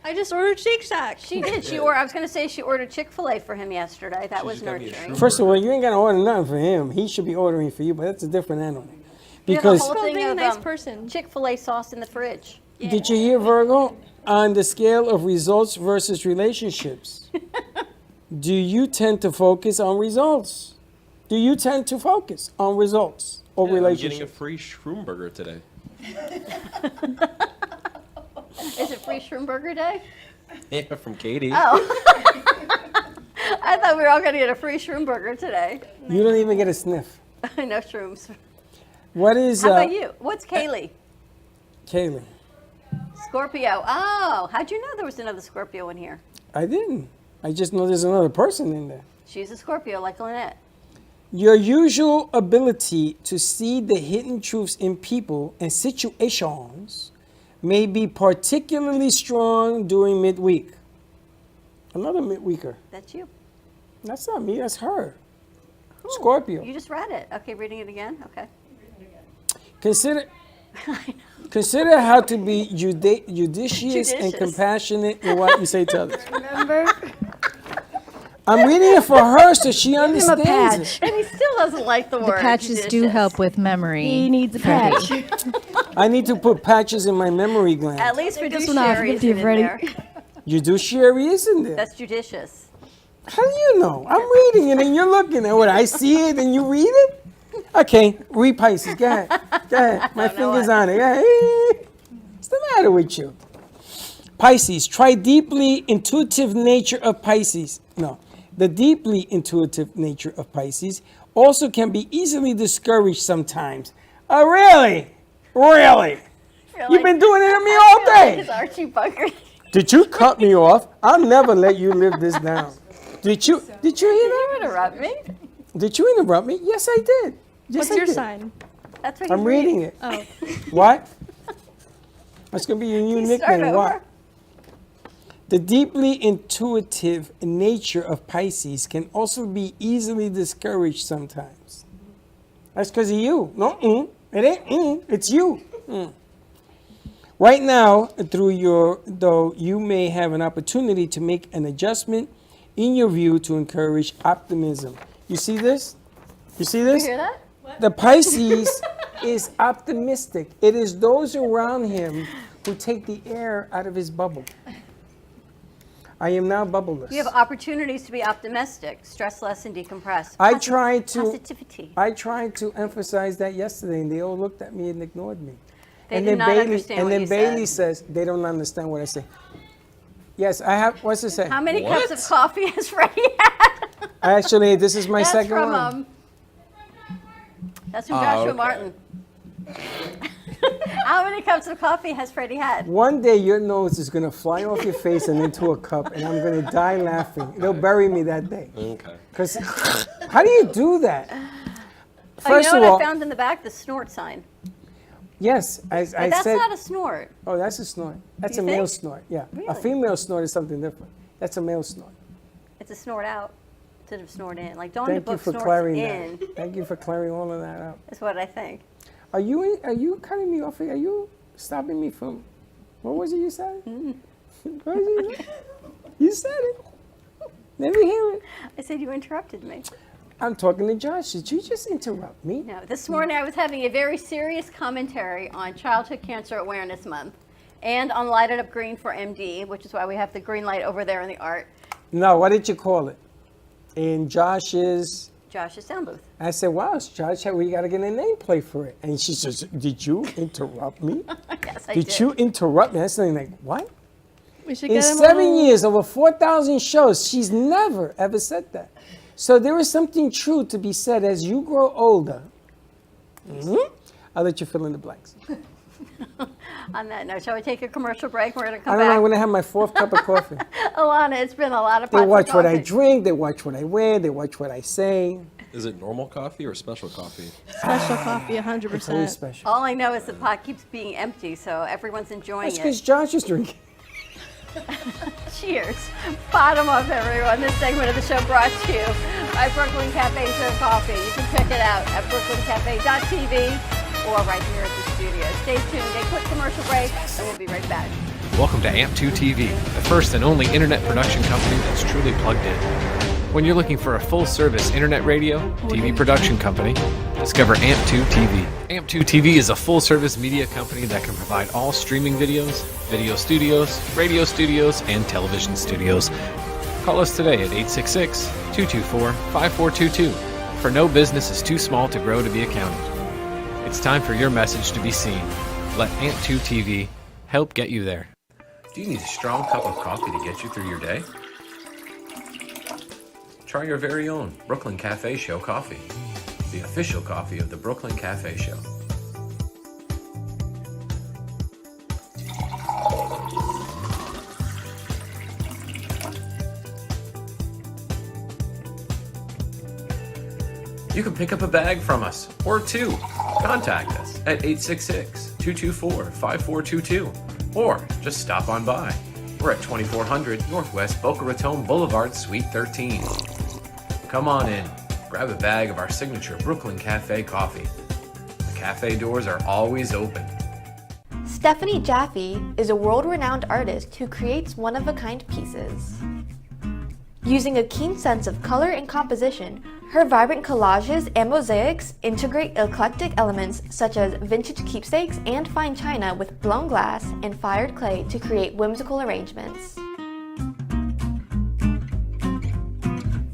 I just ordered Shake Shack. She did. I was going to say she ordered Chick-fil-A for him yesterday. That was nurturing. First of all, you ain't got to order nothing for him. He should be ordering for you, but that's a different animal. We have a Because whole thing being a of nice person. Chick-fil-A sauce in the fridge. did you hear Virgo? On the scale of results versus relationships, do you tend to focus on results? Do you tend to focus on results or I'm getting a relationships? free Schroomburger today. Is it free Schroomburger Day? Yeah, from Katie. Oh. I thought we were all going to get a free Schroomburger today. You don't even get a sniff. No shrooms. What is? How about you? What's Kaylee? Kaylee. Scorpio. Oh, how'd you know there was another Scorpio in here? I didn't. I just know there's another person in there. She's a Scorpio, like Lynette. Your usual ability to see the hidden truths in people and situations may be particularly strong during midweek. Another midweeker. That's you. That's not me, that's her. Scorpio. You just read it. Okay, reading it again? Okay. Consider how to be judicious and Judicious. compassionate in what you say to others. Remember? I'm reading it for her so she him a understands patch. it. And he still doesn't like the The word. patches do judicious. help with memory. He needs a patch. I need to put patches in my memory gland. At least this one off, fiduciary is give in you ready. there. Judiciary isn't there. That's judicious. How do you know? I'm reading it and you're looking at what I see it and you read it? Okay, read Pisces. Go ahead. Go ahead. My finger's on it. Go ahead. What's the matter with you? Pisces, try deeply intuitive nature of Pisces. No, the deeply intuitive nature of Pisces also can be easily discouraged sometimes. Oh, really? Really? You've been doing it to me all day. It's Archie Bunker. Did you cut me off? I'll never let you live this down. Did you hear that? You interrupt me. Did you interrupt me? Yes, I did. Yes, What's I your did. sign? That's what I'm he's reading it. Oh. What? That's going to be your new Start nickname. over. What? The deeply intuitive nature of Pisces can also be easily discouraged sometimes. That's because of you. No, it ain't. It's you. Right now, though you may have an opportunity to make an adjustment in your view to encourage optimism. You see this? You see this? You hear that? The Pisces is optimistic. It is those around him who take the air out of his bubble. I am now bubbleless. You have opportunities to be optimistic, stress less, and decompress. I tried to emphasize that yesterday, and they all looked at me and ignored me. They and did then not Bailey, understand and what then you Bailey said. says they don't understand what I say. Yes, I have. What's it say? How many cups of coffee has Freddie had? Actually, this is my That's second from, one. That's from Joshua okay. Martin. How many cups of coffee has Freddie had? One day your nose is going to fly off your face and into a cup, and I'm going to die laughing. They'll bury me that day. Okay. Because how do you do that? Oh, you First know of what all, I found in the back? The snort sign. Yes, I But that's said. not a snort. Oh, that's a snort. That's You a male think? snort. Yeah, a Really? female snort is something different. That's a male snort. It's a snort out instead of snort in. Like Dawn Thank you DeBook for snorts clearing in. that. Thank you for clearing all of that up. Is what I think. Are you cutting me off? Are you stopping me from? What was it you said? What was it? You said it. Let me hear it. I said you interrupted me. I'm talking to Josh. Did you just interrupt me? No, this morning I was having a very serious commentary on Childhood Cancer Awareness Month and on Light It Up Green for MD, which is why we have the green light over there in the art. No, what did you call it? In Josh's sound booth. I said, wow, Josh, we got to get a nameplate for it. And she says, did you interrupt me? Yes, I Did you interrupt me? I said, like, what? We should In get him 7 years, over 4,000 shows, she's never, ever said that. So there is something true to be said as you grow older. I'll let you fill in the blanks. On that note, shall we take a commercial break? We're going to I come don't know, back. I'm going to have my 4th cup of coffee. Alana, it's been a lot of They pots watch of what I coffee. drink, they watch what I wear, they watch what I say. Is it normal coffee or special coffee? Special coffee, 100%. It's always special. All I know is the pot keeps being empty, so everyone's enjoying That's it. because Josh is drinking. Cheers. Bottom up, everyone. This segment of the show brought to you by Brooklyn Cafe Serve Coffee. You can check it out at brooklyncafe.tv or right here at the studio. Stay tuned. A quick commercial break, and we'll be right back. Welcome to AMP2 TV, the first and only internet production company that's truly plugged in. When you're looking for a full-service internet radio, TV production company, discover AMP2 TV. AMP2 TV is a full-service media company that can provide all streaming videos, video studios, radio studios, and television studios. Call us today at 866-224-5422, for no business is too small to grow to be accounted. It's time for your message to be seen. Let AMP2 TV help get you there. Do you need a strong cup of coffee to get you through your day? Try your very own Brooklyn Cafe Show coffee, the official coffee of the Brooklyn Cafe Show. You can pick up a bag from us, or two. Contact us at 866-224-5422, or just stop on by. We're at 2400 Northwest Boca Raton Boulevard, Suite 13. Come on in, grab a bag of our signature Brooklyn Cafe coffee. The cafe doors are always open. Stephanie Jaffe is a world-renowned artist who creates one-of-a-kind pieces. Using a keen sense of color and composition, her vibrant collages and mosaics integrate eclectic elements such as vintage keepsakes and fine china with blown glass and fired clay to create whimsical arrangements.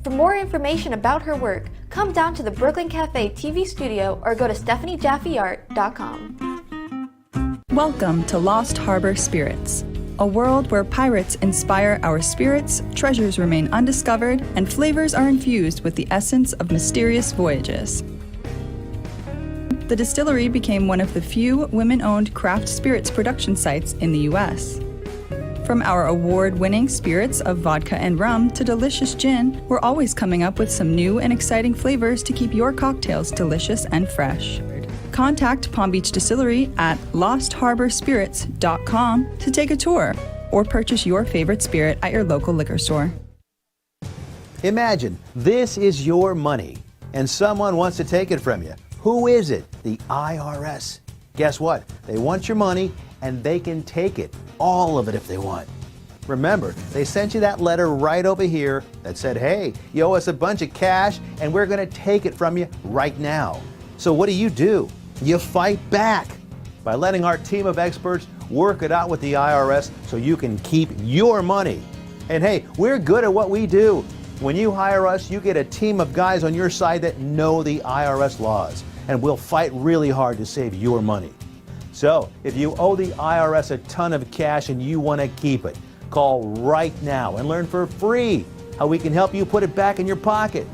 For more information about her work, come down to the Brooklyn Cafe TV studio or go to stephaniejaffeart.com. Welcome to Lost Harbor Spirits, a world where pirates inspire our spirits, treasures remain undiscovered, and flavors are infused with the essence of mysterious voyages. The distillery became one of the few women-owned craft spirits production sites in the U.S. From our award-winning spirits of vodka and rum to delicious gin, we're always coming up with some new and exciting flavors to keep your cocktails delicious and fresh. Contact Palm Beach Distillery at lostharborspirits.com to take a tour or purchase your favorite spirit at your local liquor store. Imagine this is your money and someone wants to take it from you. Who is it? The IRS. Guess what? They want your money and they can take it, all of it if they want. Remember, they sent you that letter right over here that said, hey, you owe us a bunch of cash and we're going to take it from you right now. So what do? You fight back by letting our team of experts work it out with the IRS so you can keep your money. And hey, we're good at what we do. When you hire us, you get a team of guys on your side that know the IRS laws, and we'll fight really hard to save your money. So, if you owe the IRS a ton of cash and you want to keep it, call right now and learn for free how we can help you put it back in your pocket.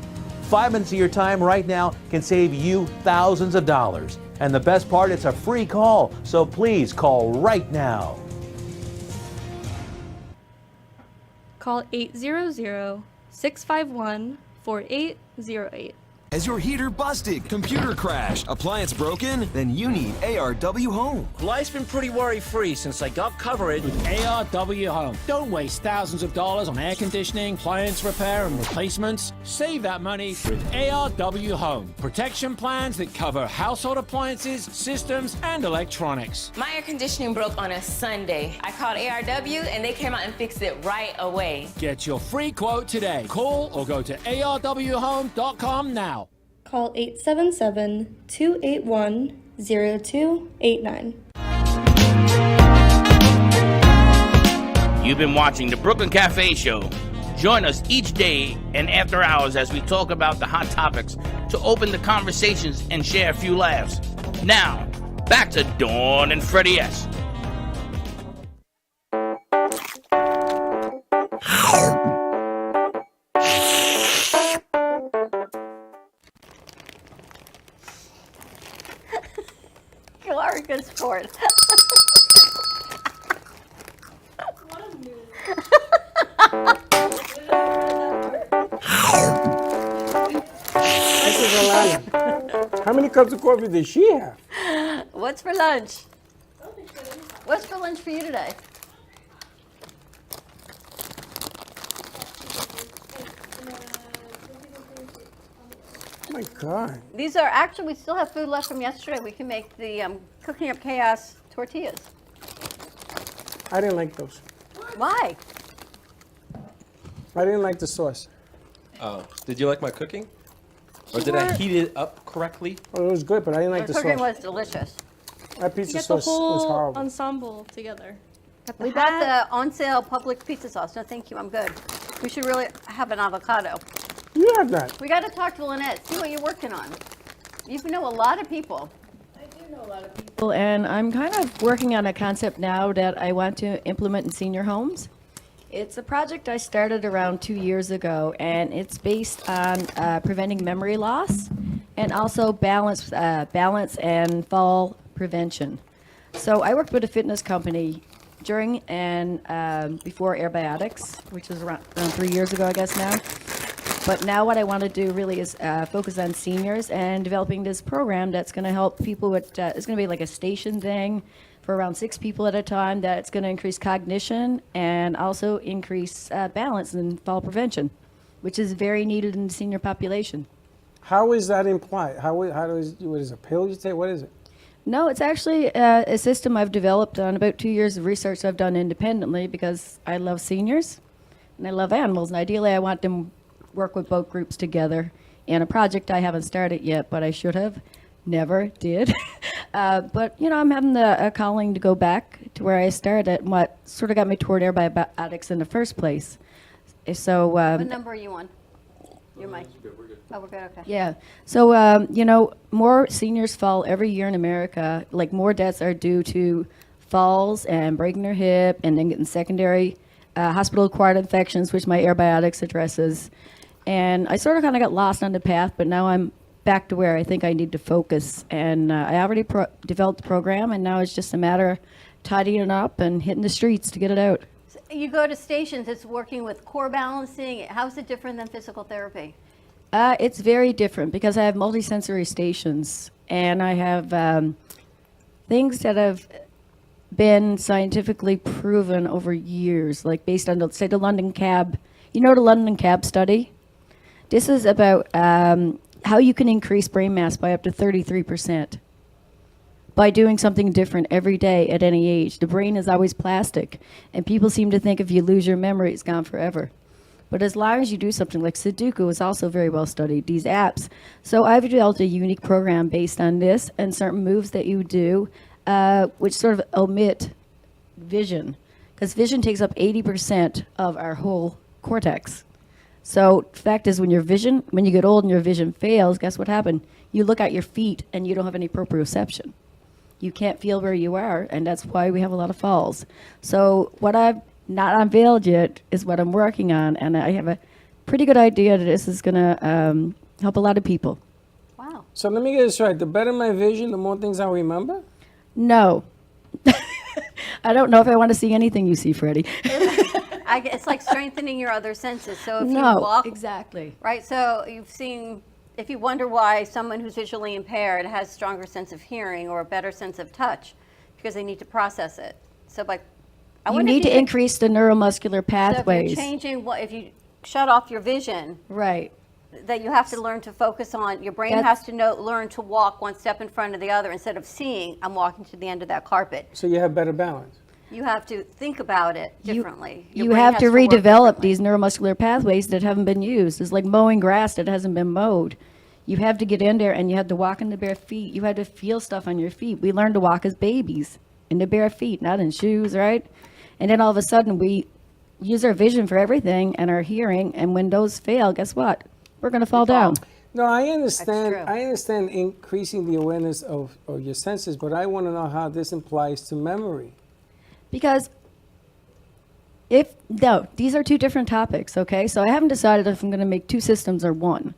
5 minutes of your time right now can save you thousands of dollars. And the best part, it's a free call, so please call right now. Call 800-651-4808. Has your heater busted, computer crashed, appliance broken? Then you need ARW Home. Life's been pretty worry-free since I got covered with ARW Home. Don't waste thousands of dollars on air conditioning, appliance repair, and replacements. Save that money with ARW Home. Protection plans that cover household appliances, systems, and electronics. My air conditioning broke on a Sunday. I called ARW and they came out and fixed it right away. Get your free quote today. Call or go to arwhome.com now. Call 877-281-0289. You've been watching the Brooklyn Cafe Show. Join us each day and after hours as we talk about the hot topics to open the conversations and share a few laughs. Now, back to Dawn and Freddie S. You are a good sport. This is Alana. How many cups of coffee does she have? What's for lunch? What's for lunch for you today? Oh my God. These are actually, we still have food left from yesterday. We can make the Cooking Up Chaos tortillas. I didn't like those. Why? I didn't like the sauce. Oh, did you like my cooking? Or did I heat it up correctly? Oh, it was good, but I didn't like The the cooking sauce. was delicious. That You pizza get the sauce was whole horrible. ensemble together. We got the on sale public pizza sauce. No, thank you. I'm good. We should really have an avocado. You have that. We got to talk to Lynette. See what you're working on. You know a lot of people. And I'm kind of working on a concept now that I want to implement in senior homes. It's a project I started around 2 years ago, and it's based on preventing memory loss and also balance and fall prevention. So I worked with a fitness company during and before Airbiotics, which was around 3 years ago, I guess now. But now what I want to do really is focus on seniors and developing this program that's going to help people with, it's going to be like a station thing for around 6 people at a time that's going to increase cognition and also increase balance and fall prevention, which is very needed in the senior population. How is that implied? How does, what is it, a pill you take? What is it? No, it's actually a system I've developed on about 2 years of research I've done independently because I love seniors and I love animals, and ideally I want them work with both groups together in a project I haven't started yet, but I should have. Never did. But, you know, I'm having a calling to go back to where I started and what sort of got me toward Airbiotics in the first place. So, What number are you on? Your mic. Oh, we're good. Okay. yeah. So, you know, more seniors fall every year in America. Like, more deaths are due to falls and breaking their hip and then getting secondary hospital-acquired infections, which my Airbiotics addresses. And I sort of kind of got lost on the path, but now I'm back to where I think I need to focus. And I already developed the program, and now it's just a matter of tidying it up and hitting the streets to get it out. So you go to stations, it's working with core balancing. How is it different than physical therapy? It's very different because I have multisensory stations, and I have things that have been scientifically proven over years, like based on, say, the London Cab. You know the London Cab study? This is about how you can increase brain mass by up to 33% by doing something different every day at any age. The brain is always plastic, and people seem to think if you lose your memory, it's gone forever. But as long as you do something like Sudoku is also very well studied, these apps. So I've developed a unique program based on this and certain moves that you do, which sort of omit vision, because vision takes up 80% of our whole cortex. So the fact is, when you get old and your vision fails, guess what happened? You look at your feet and you don't have any proprioception. You can't feel where you are, and that's why we have a lot of falls. So what I've not unveiled yet is what I'm working on, and I have a pretty good idea that this is going to help a lot of people. Wow. So let me get this right. The better my vision, the more things I remember? No. I don't know if I want to see anything you see, Freddie. It's like strengthening your other senses. So if No, you walk, exactly. right? So you've seen if you wonder why someone who's visually impaired has stronger sense of hearing or a better sense of touch, because they need to process it. So You need to increase the neuromuscular So if pathways. you're changing if you shut off your vision, Right. that you have to learn to focus on, your brain That's- has to learn to walk one step in front of the other instead of seeing, I'm walking to the end of that carpet. So you have better balance. You have to think about it differently. Your You brain have has to work redevelop these neuromuscular pathways that haven't been used. It's like mowing grass that hasn't been mowed. You have to get in there and you have to walk in the bare feet. You had to feel stuff on your feet. We learned to walk as babies in the bare feet, not in shoes, right? And then all of a sudden we use our vision for everything and our hearing, and when those fail, guess what? We're going to fall down. No, I understand. I understand increasing the awareness of your senses, but I want to know how this applies to memory. Because these are two different topics, okay? So I haven't decided if I'm going to make two systems or one.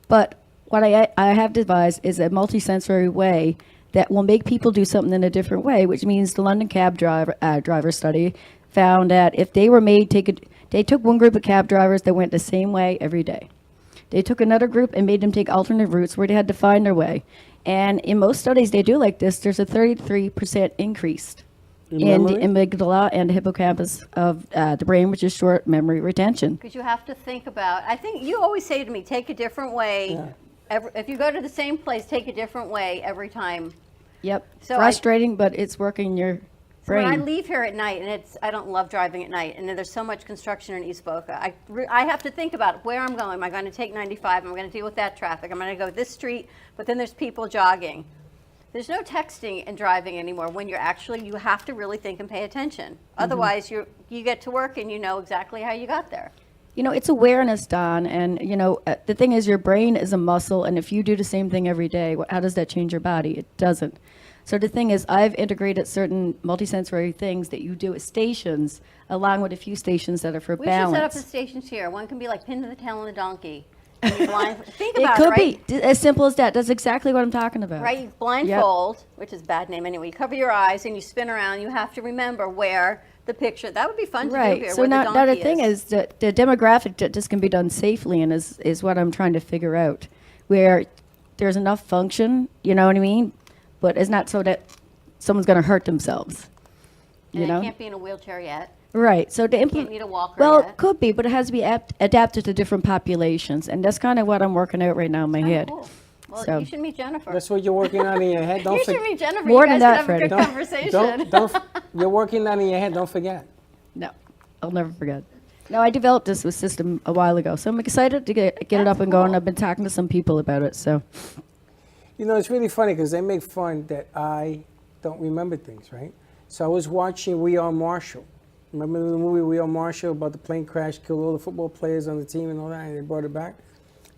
But what I have devised is a multisensory way that will make people do something in a different way, which means the London cab driver study found that if they were they took one group of cab drivers that went the same way every day. They took another group and made them take alternate routes where they had to find their way. And in most studies they do like this, there's a 33% increase in the amygdala and the hippocampus of the brain, which is short memory retention. Because you have to think about, I think you always say to me, take a different way. If you go to the same place, take a different way every time. Yep. So Frustrating, but it's working your So brain. when I leave here at night, and I don't love driving at night, and there's so much construction in East Boca, I have to think about where I'm going. Am I going to take 95? Am I going to deal with that traffic? I'm going to go this street, but then there's people jogging. There's no texting and driving anymore when you have to really think and pay attention. Otherwise, you get to work and you know exactly how you got there. You know, it's awareness, Don, and the thing is your brain is a muscle, and if you do the same thing every day, how does that change your body? It doesn't. So the thing is, I've integrated certain multisensory things that you do at stations, along with a few stations that are for We balance. should set up the stations here. One can be like pinned to the tail of the donkey. And you think about It it, could right? be as simple as that. That's exactly what I'm talking about. Right, you blindfold, which is a bad name anyway. You cover your eyes and you spin around. You have to remember where the picture. That would be fun to do Right. here. So where now the the donkey thing is that the demographic that this can be done safely and is what I'm trying to figure out, where there's enough function, you know what I mean, but it's not so that someone's going to hurt themselves. And You know. it can't be in a wheelchair yet. Right. So the Can't need a walker well, yet. it could be, but it has to be adapted to different populations, and that's kind of what I'm working out right now in my head. Cool. Well, So- you should meet Jennifer. That's what you're working on in your head. Don't You should forget. meet Jennifer. More You than guys that, could have a good Freddie. conversation. You're working on in your head. Don't forget. No, I'll never forget. No, I developed this system a while ago, so I'm excited to get it up and going. I've been talking to some people about it, so. You know, it's really funny because they make fun that I don't remember things, right? So I was watching We Are Marshall. Remember the movie We Are Marshall about the plane crash, killed all the football players on the team and all that, and they brought it back?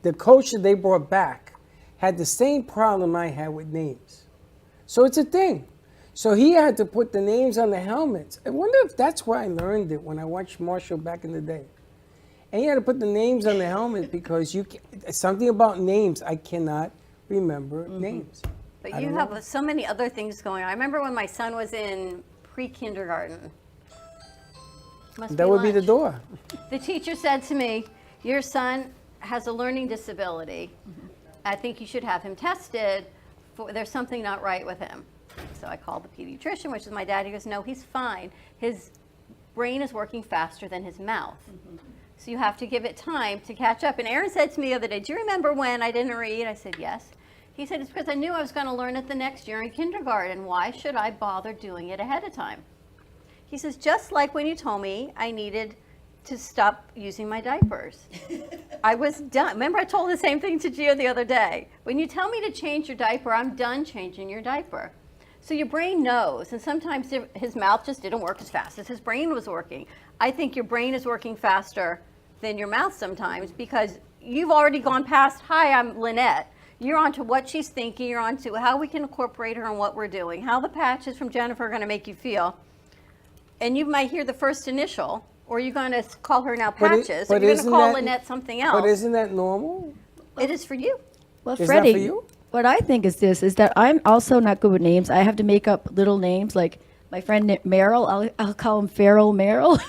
The coach that they brought back had the same problem I had with names. So it's a thing. So he had to put the names on the helmets. I wonder if that's where I learned it when I watched Marshall back in the day. And he had to put the names on the helmet because something about names, I cannot remember names. But I you don't have know. so many other things going on. I remember when my son was in pre-kindergarten. That would be the lunch. door. The teacher said to me, your son has a learning disability. I think you should have him tested. There's something not right with him. So I called the pediatrician, which is my dad. He goes, no, he's fine. His brain is working faster than his mouth. So you have to give it time to catch up. And Aaron said to me the other day, do you remember when I didn't read? I said, yes. He said, it's because I knew I was going to learn it the next year in kindergarten. Why should I bother doing it ahead of time? He says, just like when you told me I needed to stop using my diapers. I was done. Remember I told the same thing to Gio the other day. When you tell me to change your diaper, I'm done changing your diaper. So your brain knows, and sometimes his mouth just didn't work as fast as his brain was working. I think your brain is working faster than your mouth sometimes because you've already gone past, hi, I'm Lynette. You're on to what she's thinking, you're on to how we can incorporate her in what we're doing, how the patches from Jennifer are going to make you feel. And you might hear the first initial, or you're going to call her now Patches, or you're going to call Lynette something else. But isn't that normal? It is for you. Well, Is that Freddie, for you? what I think is this, is that I'm also not good with names. I have to make up little names, like my friend Meryl, I'll call him Feral Meryl,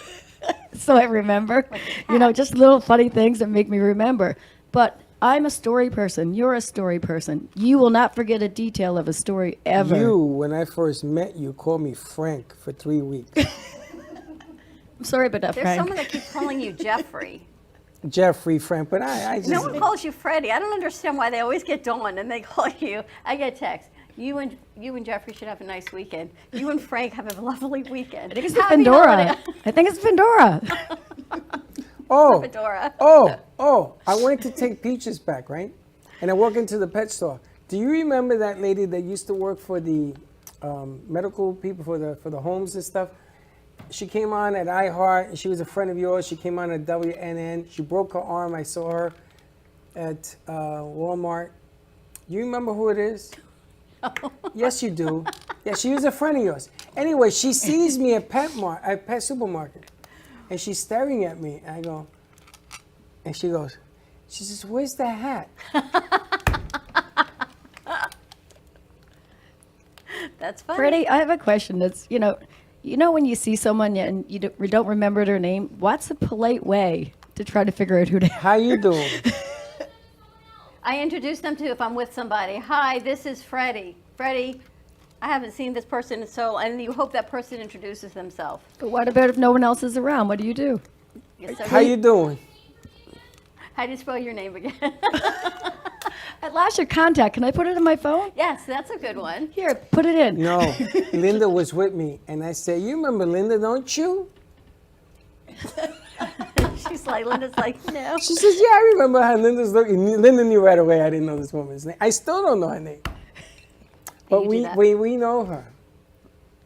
so I remember. You know, just little funny things that make me remember. But I'm a story person. You're a story person. You will not forget a detail of a story ever. You, when I first met you, called me Frank for 3 weeks. I'm sorry about that, There's Frank. someone that keeps calling you Jeffrey. Jeffrey, Frank, but I just... No one calls you Freddie. I don't understand why they always get Dawn and they call you. I get text. You and Jeffrey should have a nice weekend. You and Frank have a lovely weekend. I think it's the Fedora. I think it's Fedora. Fedora. I went to take Peaches back, right? And I walk into the pet store. Do you remember that lady that used to work for the medical people for the homes and stuff? She came on at iHeart, and she was a friend of yours. She came on at WNN. She broke her arm. I saw her at Walmart. You remember who it is? Yes, you do. Yeah, she was a friend of yours. Anyway, she sees me at Pet Supermarket, and she's staring at me. And I go, and she goes, she says, "Where's the hat?" That's funny. Freddie, I have a question. That's you know when you see someone and you don't remember their name, what's a polite way to try to figure out who they are? How you doing? I introduce them to if I'm with somebody. Hi, this is Freddie. Freddie, I haven't seen this person in so, and you hope that person introduces themselves. But what about if no one else is around? What do you do? How you doing? How do you spell your name again? I lost your contact. Can I put it in my phone? Yes, that's a good one. Here, put it in. No, Linda was with me, and I said, "You remember Linda, don't you?" She's like, Linda's like, no. She says, "Yeah, I remember how Linda's looking." Linda knew right away I didn't know this woman's name. I still don't know her name, but we know her.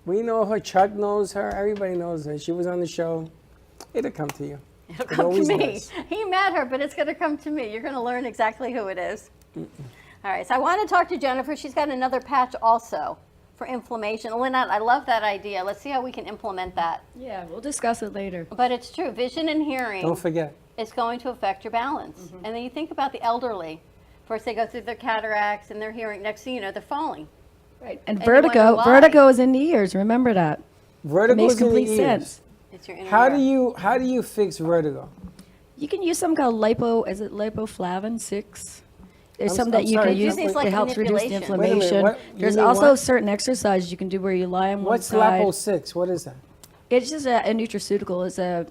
We know her. Chuck knows her. Everybody knows her. She was on the show. It'll come to you. It'll It come to always me. does. He met her, but it's going to come to me. You're going to learn exactly who it is. All right, so I want to talk to Jennifer. She's got another patch also for inflammation. Lynette, I love that idea. Let's see how we can implement that. Yeah, we'll discuss it later. But it's true. Vision and hearing. Don't forget. It's going to affect your balance. And then you think about the elderly. First, they go through their cataracts and their hearing. Next thing you know, they're falling. Right. And you wonder vertigo. why. Vertigo is in the ears. Remember that. Vertigo It makes is in the complete ears. sense. It's your inner How ear. do you fix vertigo? You can use something called lipoflavin 6. There's I'm some s- that I'm you sorry, can use just- that helps reduce the manipulation. Wait a minute, inflammation. what? You There's mean also what? certain exercises you can do where you lie on one What's side. Lipo-6? What is that? It's just a nutraceutical. It's a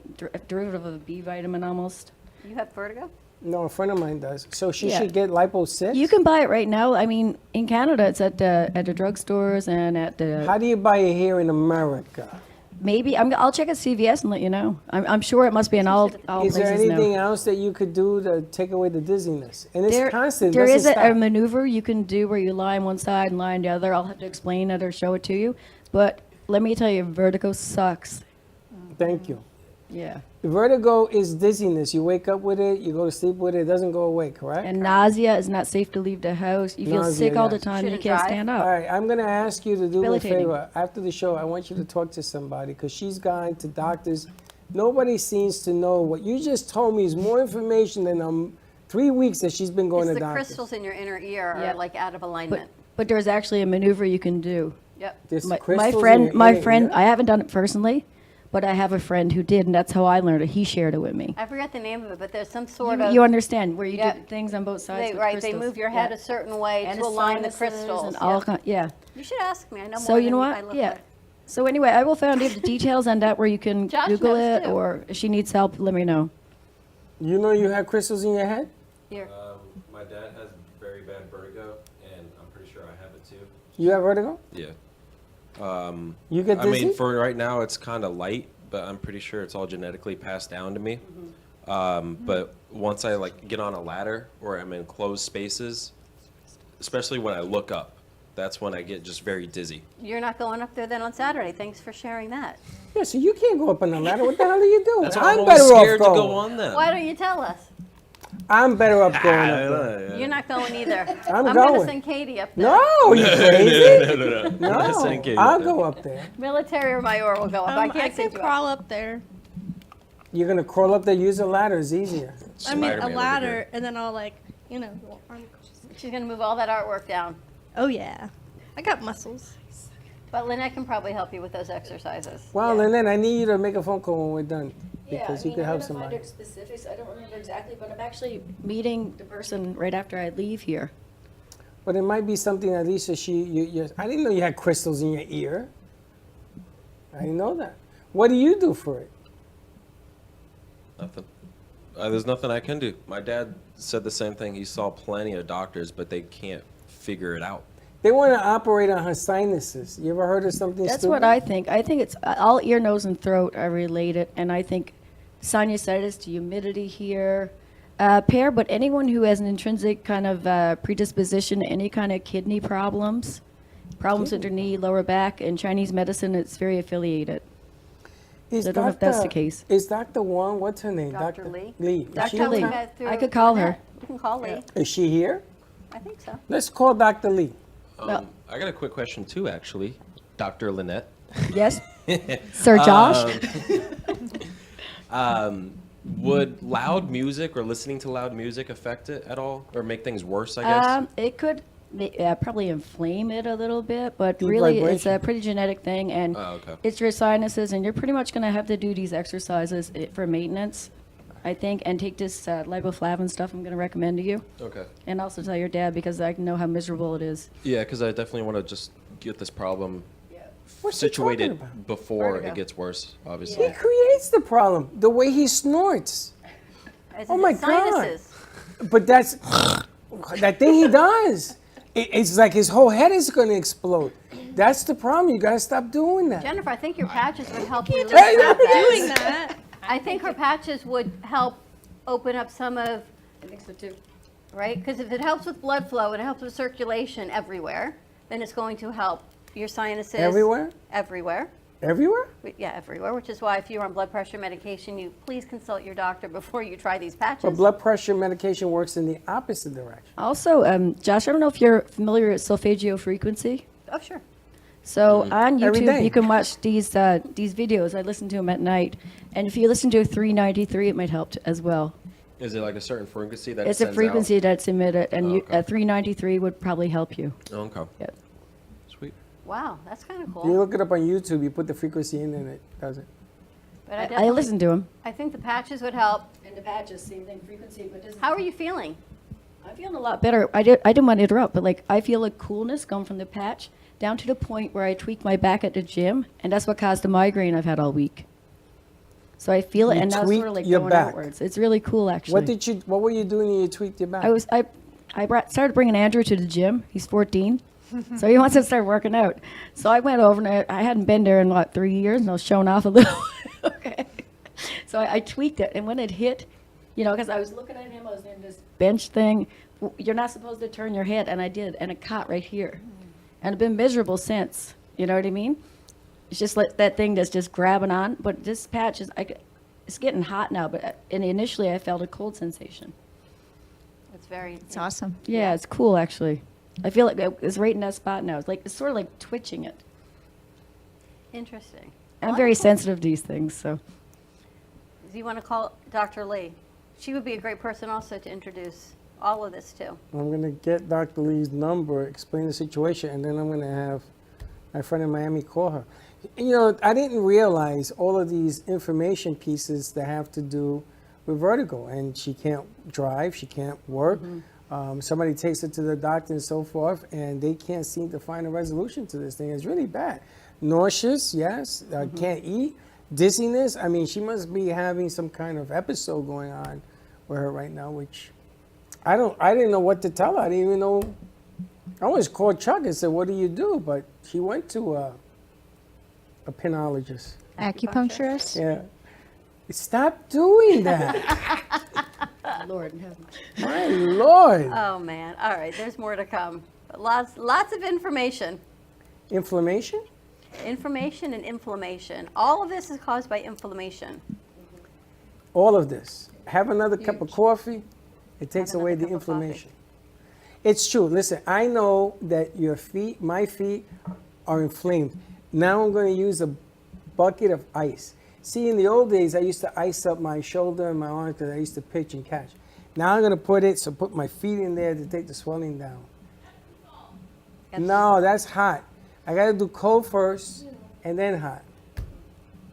derivative of a B vitamin almost. You have vertigo? No, a friend of mine does. So she Yeah. should get Lipo-6? You can buy it right now. I mean, in Canada, it's at the drugstores and at the. How do you buy it here in America? Maybe I'll check at CVS and let you know. I'm sure it must be in all Is places there anything now. else that you could do to take away the dizziness? And it's constant. There is doesn't a stop. maneuver you can do where you lie on one side and lie on the other. I'll have to explain it or show it to you. But let me tell you, vertigo sucks. Thank you. Yeah. Vertigo is dizziness. You wake up with it, you go to sleep with it, it doesn't go away, correct? And nausea is not safe to leave the house. You feel Nausea, sick all the yes. time. Shouldn't You can't drive. stand All up. right, I'm going to ask you to do me a Debilitating. favor. After the show, I want you to talk to somebody because she's gone to doctors. Nobody seems to know. What you just told me is more information than 3 weeks that she's been going It's to the doctors. crystals in your inner ear Yeah. are like out of alignment. But there's actually a maneuver you can do. Yep. There's My crystals in friend, your ear. I haven't done it personally, but I have a friend who did, and that's how I learned it. He shared it with me. I forgot the name of it, but there's some sort of. You understand where you Yeah. do things on both sides. They, with right, they crystals. move your head Yeah. a certain way And to the align the sinuses crystals. and all yeah. You should ask me. I know So more you know than I what? look Yeah. like. So anyway, I will find you the details on that where you can Josh Google knows it, too. or if she needs help, let me know. You know you have crystals in your head? Here. My dad has very bad vertigo, and I'm pretty sure I have it too. You have vertigo? Yeah. You get I mean, dizzy? for right now, it's kind of light, but I'm pretty sure it's all genetically passed down to me. But once I get on a ladder or I'm in closed spaces, especially when I look up, that's when I get just very dizzy. You're not going up there then on Saturday. Thanks for sharing that. Yeah, so you can't go up on the ladder. What the hell are you doing? That's why I'm better always off scared to going. go on them. Why don't you tell us? I'm better off going up there. You're not going either. I'm going going. to send Katie up there. No, you crazy? No. No, I'll go up there. Military or Mayor will go up. I can't I send could you crawl up there. You're gonna crawl up there. Use a ladder. It's easier. I mean, a Spider-Man over ladder, here. and then I'll go She's going to move all that artwork down. Oh yeah, I got muscles. But Lynette can probably help you with those exercises. Well, and then I need you to make a phone call when we're done. because you could help somebody. Specifics. I don't remember exactly, but I'm actually meeting the person right after I leave here. But it might be something that Lisa, I didn't know you had crystals in your ear. I didn't know that. What do you do for it? Nothing. There's nothing I can do. My dad said the same thing. He saw plenty of doctors, but they can't figure it out. They want to operate on her sinuses. You ever heard of something That's stupid? what I think. I think it's all ear, nose, and throat are related, and I think sinusitis to humidity here, pair. But anyone who has an intrinsic kind of predisposition to any kind of kidney problems with their knee, lower back, in Chinese medicine, it's very affiliated. So I don't know if that's the case. Is Dr. Wang, what's her name? Dr. Lee. Lee. Dr. Lee. I could call her. You can call Lee. Is she here? I think so. Let's call Dr. Lee. I got a quick question too, actually, Dr. Lynette. Yes, Sir Josh. Would loud music or listening to loud music affect it at all, or make things worse? I guess. It could probably inflame it a little bit, but Deep really it's vibration. a pretty genetic thing, and it's your sinuses, and you're pretty much going to have to do these exercises for maintenance, I think, and take this riboflavin stuff I'm going to recommend to you. Okay. And also tell your dad, because I know how miserable it is. Yeah, because I definitely want to just get this problem What's he talking situated about? before Vertigo. it gets worse, obviously. He creates the problem. The way he snorts. It's Oh my his sinuses. God. But that's that thing he does. It's like his whole head is going to explode. That's the problem. You got to stop doing that. Jennifer, I think your patches would help you. Hey, you're doing that. I think her patches would help open up some of, I think so too. right? Because if it helps with blood flow, it helps with circulation everywhere, then it's going to help your sinuses. Everywhere? Everywhere. Everywhere? Yeah, everywhere, which is why if you're on blood pressure medication, you please consult your doctor before you try these patches. But blood pressure medication works in the opposite direction. Also, Josh, I don't know if you're familiar with solfeggio frequency. Oh, sure. So on Every YouTube, day. you can watch these videos. I listen to them at night, and if you listen to a 393, it might help as well. Is it like a certain frequency that It's it a sends frequency out? that's emitted, and a 393 would probably help you. Okay. Yep. Sweet. Wow, that's kind of You cool. look it up on YouTube, you put the frequency in and it does it. But I definitely- listen to them. I think the patches would help. And the patches, same thing, frequency, but How are you feeling? I'm feeling a lot better. I didn't want to interrupt, but like I feel a coolness going from the patch down to the point where I tweak my back at the gym, and that's what caused the migraine I've had all week. So I feel it, You and now it's sort of tweaked like your going back. outwards. It's really cool, actually. What were you doing when you tweaked your back? I started bringing Andrew to the gym. He's 14, so he wants to start working out. So I went over, and I hadn't been there in 3 years, and I was showing off a little. Okay. So I tweaked it, and when it hit, because I was looking at him, I was doing this bench thing. You're not supposed to turn your head, and I did, and it caught right here. And I've been miserable since. You know what I mean? It's just like that thing that's just grabbing on. But this patch it's getting hot now. But initially, I felt a cold sensation. It's awesome. Yeah, it's cool actually. I feel like it's right in that spot now. It's sort of like twitching it. Interesting. I'm very sensitive to these things, so. Do you want to call Dr. Lee? She would be a great person also to introduce all of this to. I'm going to get Dr. Lee's number, explain the situation, and then I'm going to have my friend in Miami call her. I didn't realize all of these information pieces that have to do with vertigo, and she can't drive, she can't work. Somebody takes her to the doctor and so forth, and they can't seem to find a resolution to this thing. It's really bad. Nauseous, yes, can't eat. Dizziness, I mean, she must be having some kind of episode going on with her right now, which I didn't know what to tell her. I didn't even know. I always called Chuck and said, what do you do? But she went to a penologist. Acupuncturist? Yeah. Stop doing that. Lord in heaven. My Lord. Oh man! All right, there's more to come. But lots of information. Inflammation? Information and inflammation. All of this is caused by inflammation. All of this. Have another cup of coffee. It takes away the inflammation. It's true. Listen, I know that my feet are inflamed. Now I'm going to use a bucket of ice. See, in the old days, I used to ice up my shoulder and my arm because I used to pitch and catch. Now I'm going to put my feet in there to take the swelling down. No, that's hot. I got to do cold first and then hot.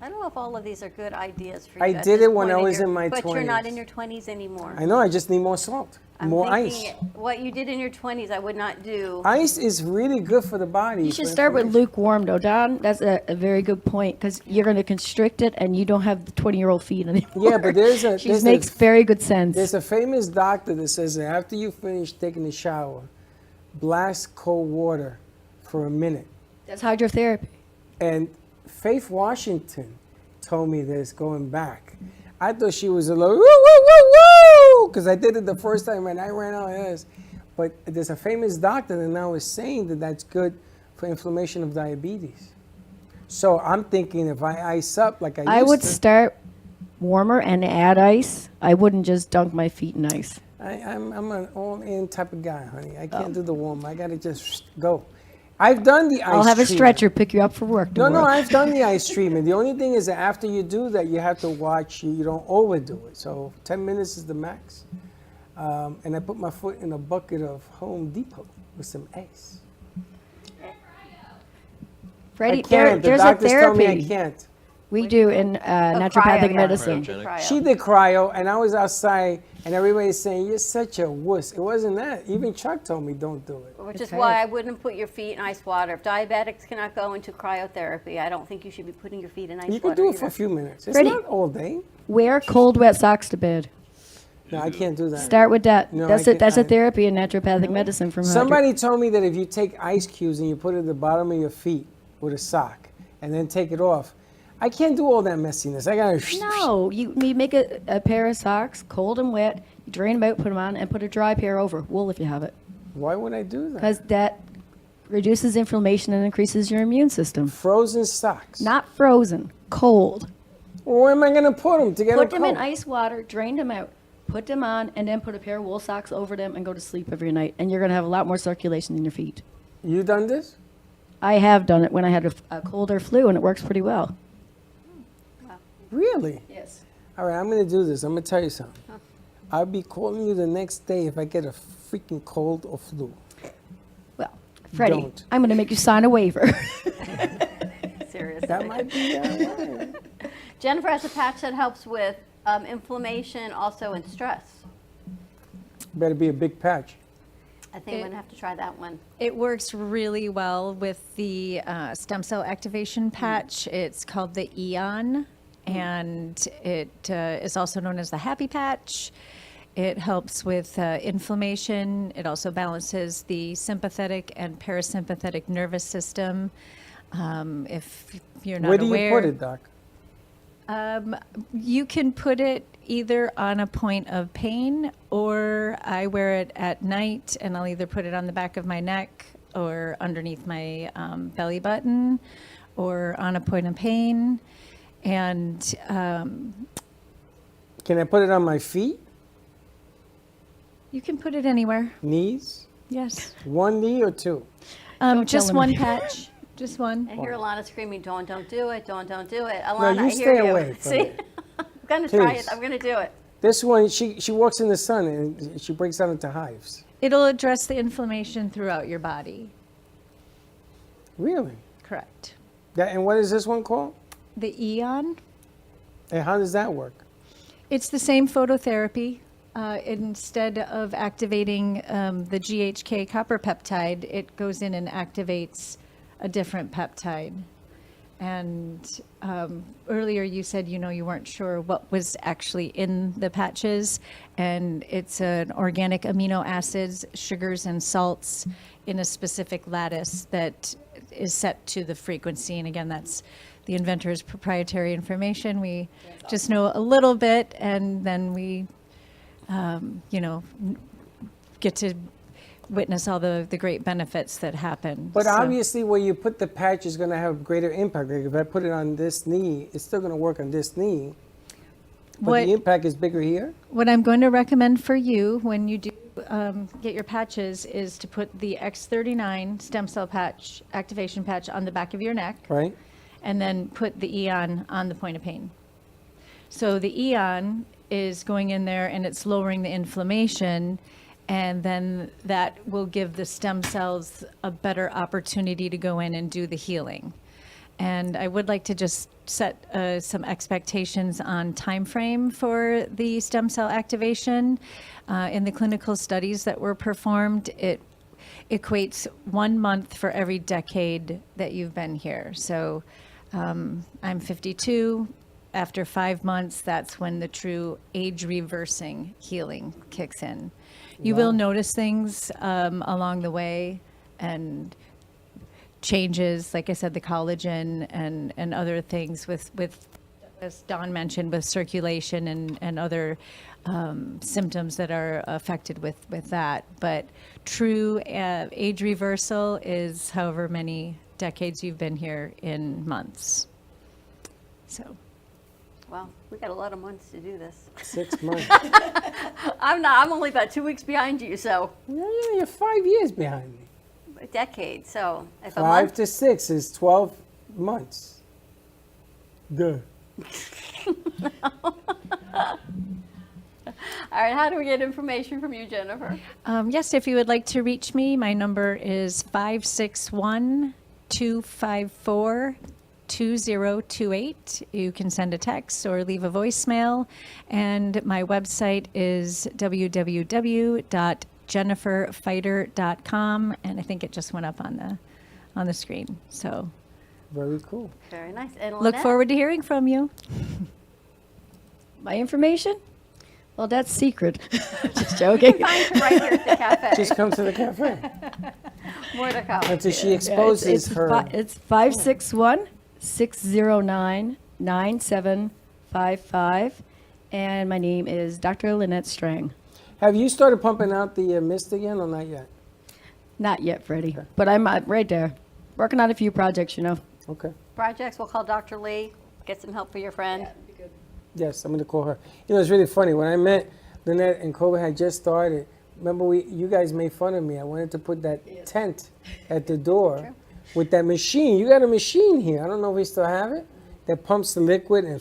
I don't know if all of these are good ideas for you. I at did this it when point I was in my But you're not 20s. in your 20s anymore. I know, I just need more salt, I'm more thinking ice. what you did in your 20s, I would not do. Ice is really good for the body. You should for start with inflammation. lukewarm, though, Don. That's a very good point because you're going to constrict it, and you don't have the 20-year-old feet anymore. Yeah, but She there's makes very good sense. There's a famous doctor that says that after you finish taking a shower, blast cold water for a minute. That's hydrotherapy. And Faith Washington told me that it's going back. I thought she was a little woo woo woo woo because I did it the first time and I ran out of this. But there's a famous doctor that now is saying that that's good for inflammation of diabetes. So I'm thinking if I ice up like I used to. I would start warmer and add ice. I wouldn't just dunk my feet in ice. I'm an all-in type of guy, honey. I can't do the warm. I gotta just go. I've done the ice I'll have a treatment. stretcher pick you up for work. No, tomorrow. I've done the ice treatment. The only thing is that after you do that, you have to watch you don't overdo it. So 10 minutes is the max. And I put my foot in a bucket of Home Depot with some ice. Freddie, I can't. The there's a doctors tell me I therapy can't. we do in naturopathic medicine. She did cryo, and I was outside, and everybody's saying, you're such a wuss. It wasn't that. Even Chuck told me don't do it. Which is why I wouldn't put your feet in ice water. If diabetics cannot go into cryotherapy, I don't think you should be putting your feet in ice water. You can do it for either. a few minutes. It's Freddie, not all day. Wear cold, wet socks to bed. No, I can't do that. Start with that. No, That's I it. That's a can't. therapy in naturopathic medicine from Somebody told me that if you take ice cubes and you put it at the bottom of your feet with a sock and then take it off, I can't do all that messiness. I gotta. No, you make a pair of socks, cold and wet. You drain them out, put them on, and put a dry pair over. Wool if you have it. Why would I do that? Because that reduces inflammation and increases your immune system. Frozen socks. Not frozen, cold. Well, where am I gonna put them to get Put them them in cold? ice water, drain them out, put them on, and then put a pair of wool socks over them and go to sleep every night. And you're gonna have a lot more circulation in your feet. You done this? I have done it when I had a cold or flu, and it works pretty well. Really? Yes. All right, I'm gonna do this. I'm gonna tell you something. I'll be calling you the next day if I get a freaking cold or flu. Well, Freddie, Don't. I'm gonna make you sign a waiver. Seriously. That might be right. Jennifer has a patch that helps with inflammation, also in stress. Better be a big patch. I think I'm going to have to try that one. It works really well with the stem cell activation patch. It's called the Eon, and it is also known as the Happy Patch. It helps with inflammation. It also balances the sympathetic and parasympathetic nervous system. If you're not Where do aware, you put it, Doc? you can put it either on a point of pain, or I wear it at night, and I'll either put it on the back of my neck or underneath my belly button, or on a point of pain. And Can I put it on my feet, you can put it anywhere. knees? Yes. One knee or two? Just one patch. Just one. I hear Alana screaming, don't do it, don't do it. No, Alana, you I hear stay you. away from See, it. I'm going to try Please. it. I'm going to do it. This one, she walks in the sun and she breaks out into hives. It'll address the inflammation throughout your body. Really? Correct. And what is this one called? The Eon. And how does that work? It's the same phototherapy. Instead of activating the GHK copper peptide, it goes in and activates a different peptide. And earlier you said, you weren't sure what was actually in the patches. And it's an organic amino acids, sugars, and salts in a specific lattice that is set to the frequency. And again, that's the inventor's proprietary information. We just know a little bit, and then we get to witness all the great benefits that happen. But So- obviously, where you put the patch is going to have greater impact. Like if I put it on this knee, it's still going to work on this knee. But What- the impact is bigger here. What I'm going to recommend for you when you do get your patches is to put the X39 stem cell patch, activation patch, on the back of your neck. Right. And then put the Eon on the point of pain. So the Eon is going in there and it's lowering the inflammation, and then that will give the stem cells a better opportunity to go in and do the healing. And I would like to just set some expectations on time frame for the stem cell activation. In the clinical studies that were performed, it equates 1 month for every decade that you've been here. So I'm 52. After 5 months, that's when the true age reversing healing kicks in. You will notice things along the way and changes, like I said, the collagen and other things with, as Don mentioned, with circulation and other symptoms that are affected with that. But true age reversal is however many decades you've been here in months. So. Well, we got a lot of months to do this. 6 months. I'm only about 2 weeks behind you, so. No, you're 5 years behind me. A decade, so if a 5 month. to 6 is 12 months. Good. All right, how do we get information from you, Jennifer? Yes, if you would like to reach me, my number is 561-254-2028. You can send a text or leave a voicemail. And my website is www.jenniferfighter.com. And I think it just went up on the screen. So very cool. Very nice. And look Lynette? forward to hearing from you. My information? Well, that's secret. Just joking. You can find her right here at the cafe. Just come to the cafe. More to come. Until she exposes her. It's 561-609-9755. And my name is Dr. Lynette Strang. Have you started pumping out the mist again or not yet? Not yet, Freddie. But I'm right there. Working on a few projects, you know. Okay. Projects, we'll call Dr. Lee, get some help for your friend. Yes, I'm going to call her. You know, it's really funny. When I met Lynette and COVID had just started, remember you guys made fun of me. I wanted to put that tent at the door with that machine. You got a machine here. I don't know if we still have it. That pumps the liquid and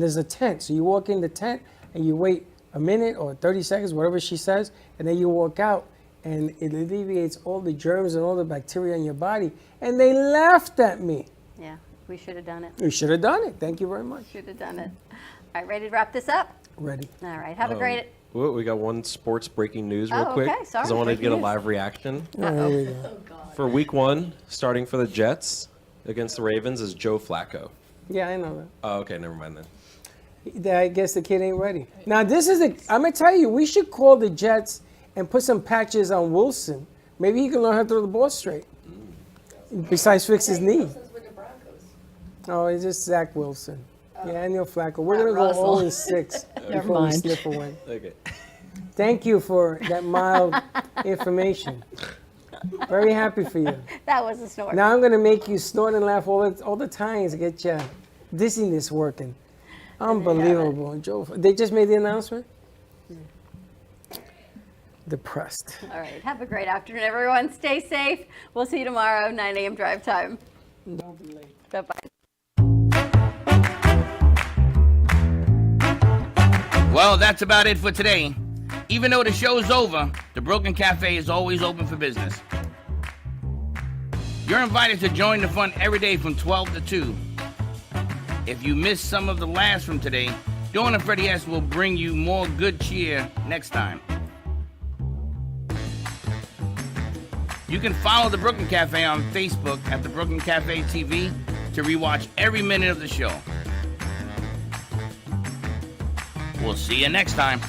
there's a tent. So you walk in the tent and you wait a minute or 30 seconds, whatever she says, and then you walk out and it alleviates all the germs and all the bacteria in your body. And they laughed at me. Yeah, we should have done it. You should have done it. Thank you very much. Should have done it. All right, ready to wrap this up? Ready. All right, have a great. Well, we got one sports breaking news real quick. Okay, sorry. Because I wanted to get a Breaking news. live reaction. Here we go. For week 1, starting for the Jets against the Ravens, is Joe Flacco. Yeah, I know that. Oh, okay, never mind then. I guess the kid ain't ready. Now, I'm going to tell you, we should call the Jets and put some patches on Wilson. Maybe he can learn how to throw the ball straight. Besides fix his knee. Oh, it's just Zach Wilson. Yeah, Neil Flacco. We're going to go 0-6 before we slip away. Okay. Thank you for that mild information. Very happy for you. That was a snort. Now I'm going to make you snort and laugh all the time to get your dizziness working. Unbelievable. Joe, they just made the announcement? Depressed. All right, have a great afternoon, everyone. Stay safe. We'll see you tomorrow, 9 a.m. drive time. Don't be late. Bye-bye. Well, that's about it for today. Even though the show's over, the Broken Cafe is always open for business. You're invited to join the fun every day from 12 to 2. If you missed some of the laughs from today, Dawn and Freddie S. will bring you more good cheer next time. You can follow the Brooklyn Cafe on Facebook at the Brooklyn Cafe TV to rewatch every minute of the show. We'll see you next time.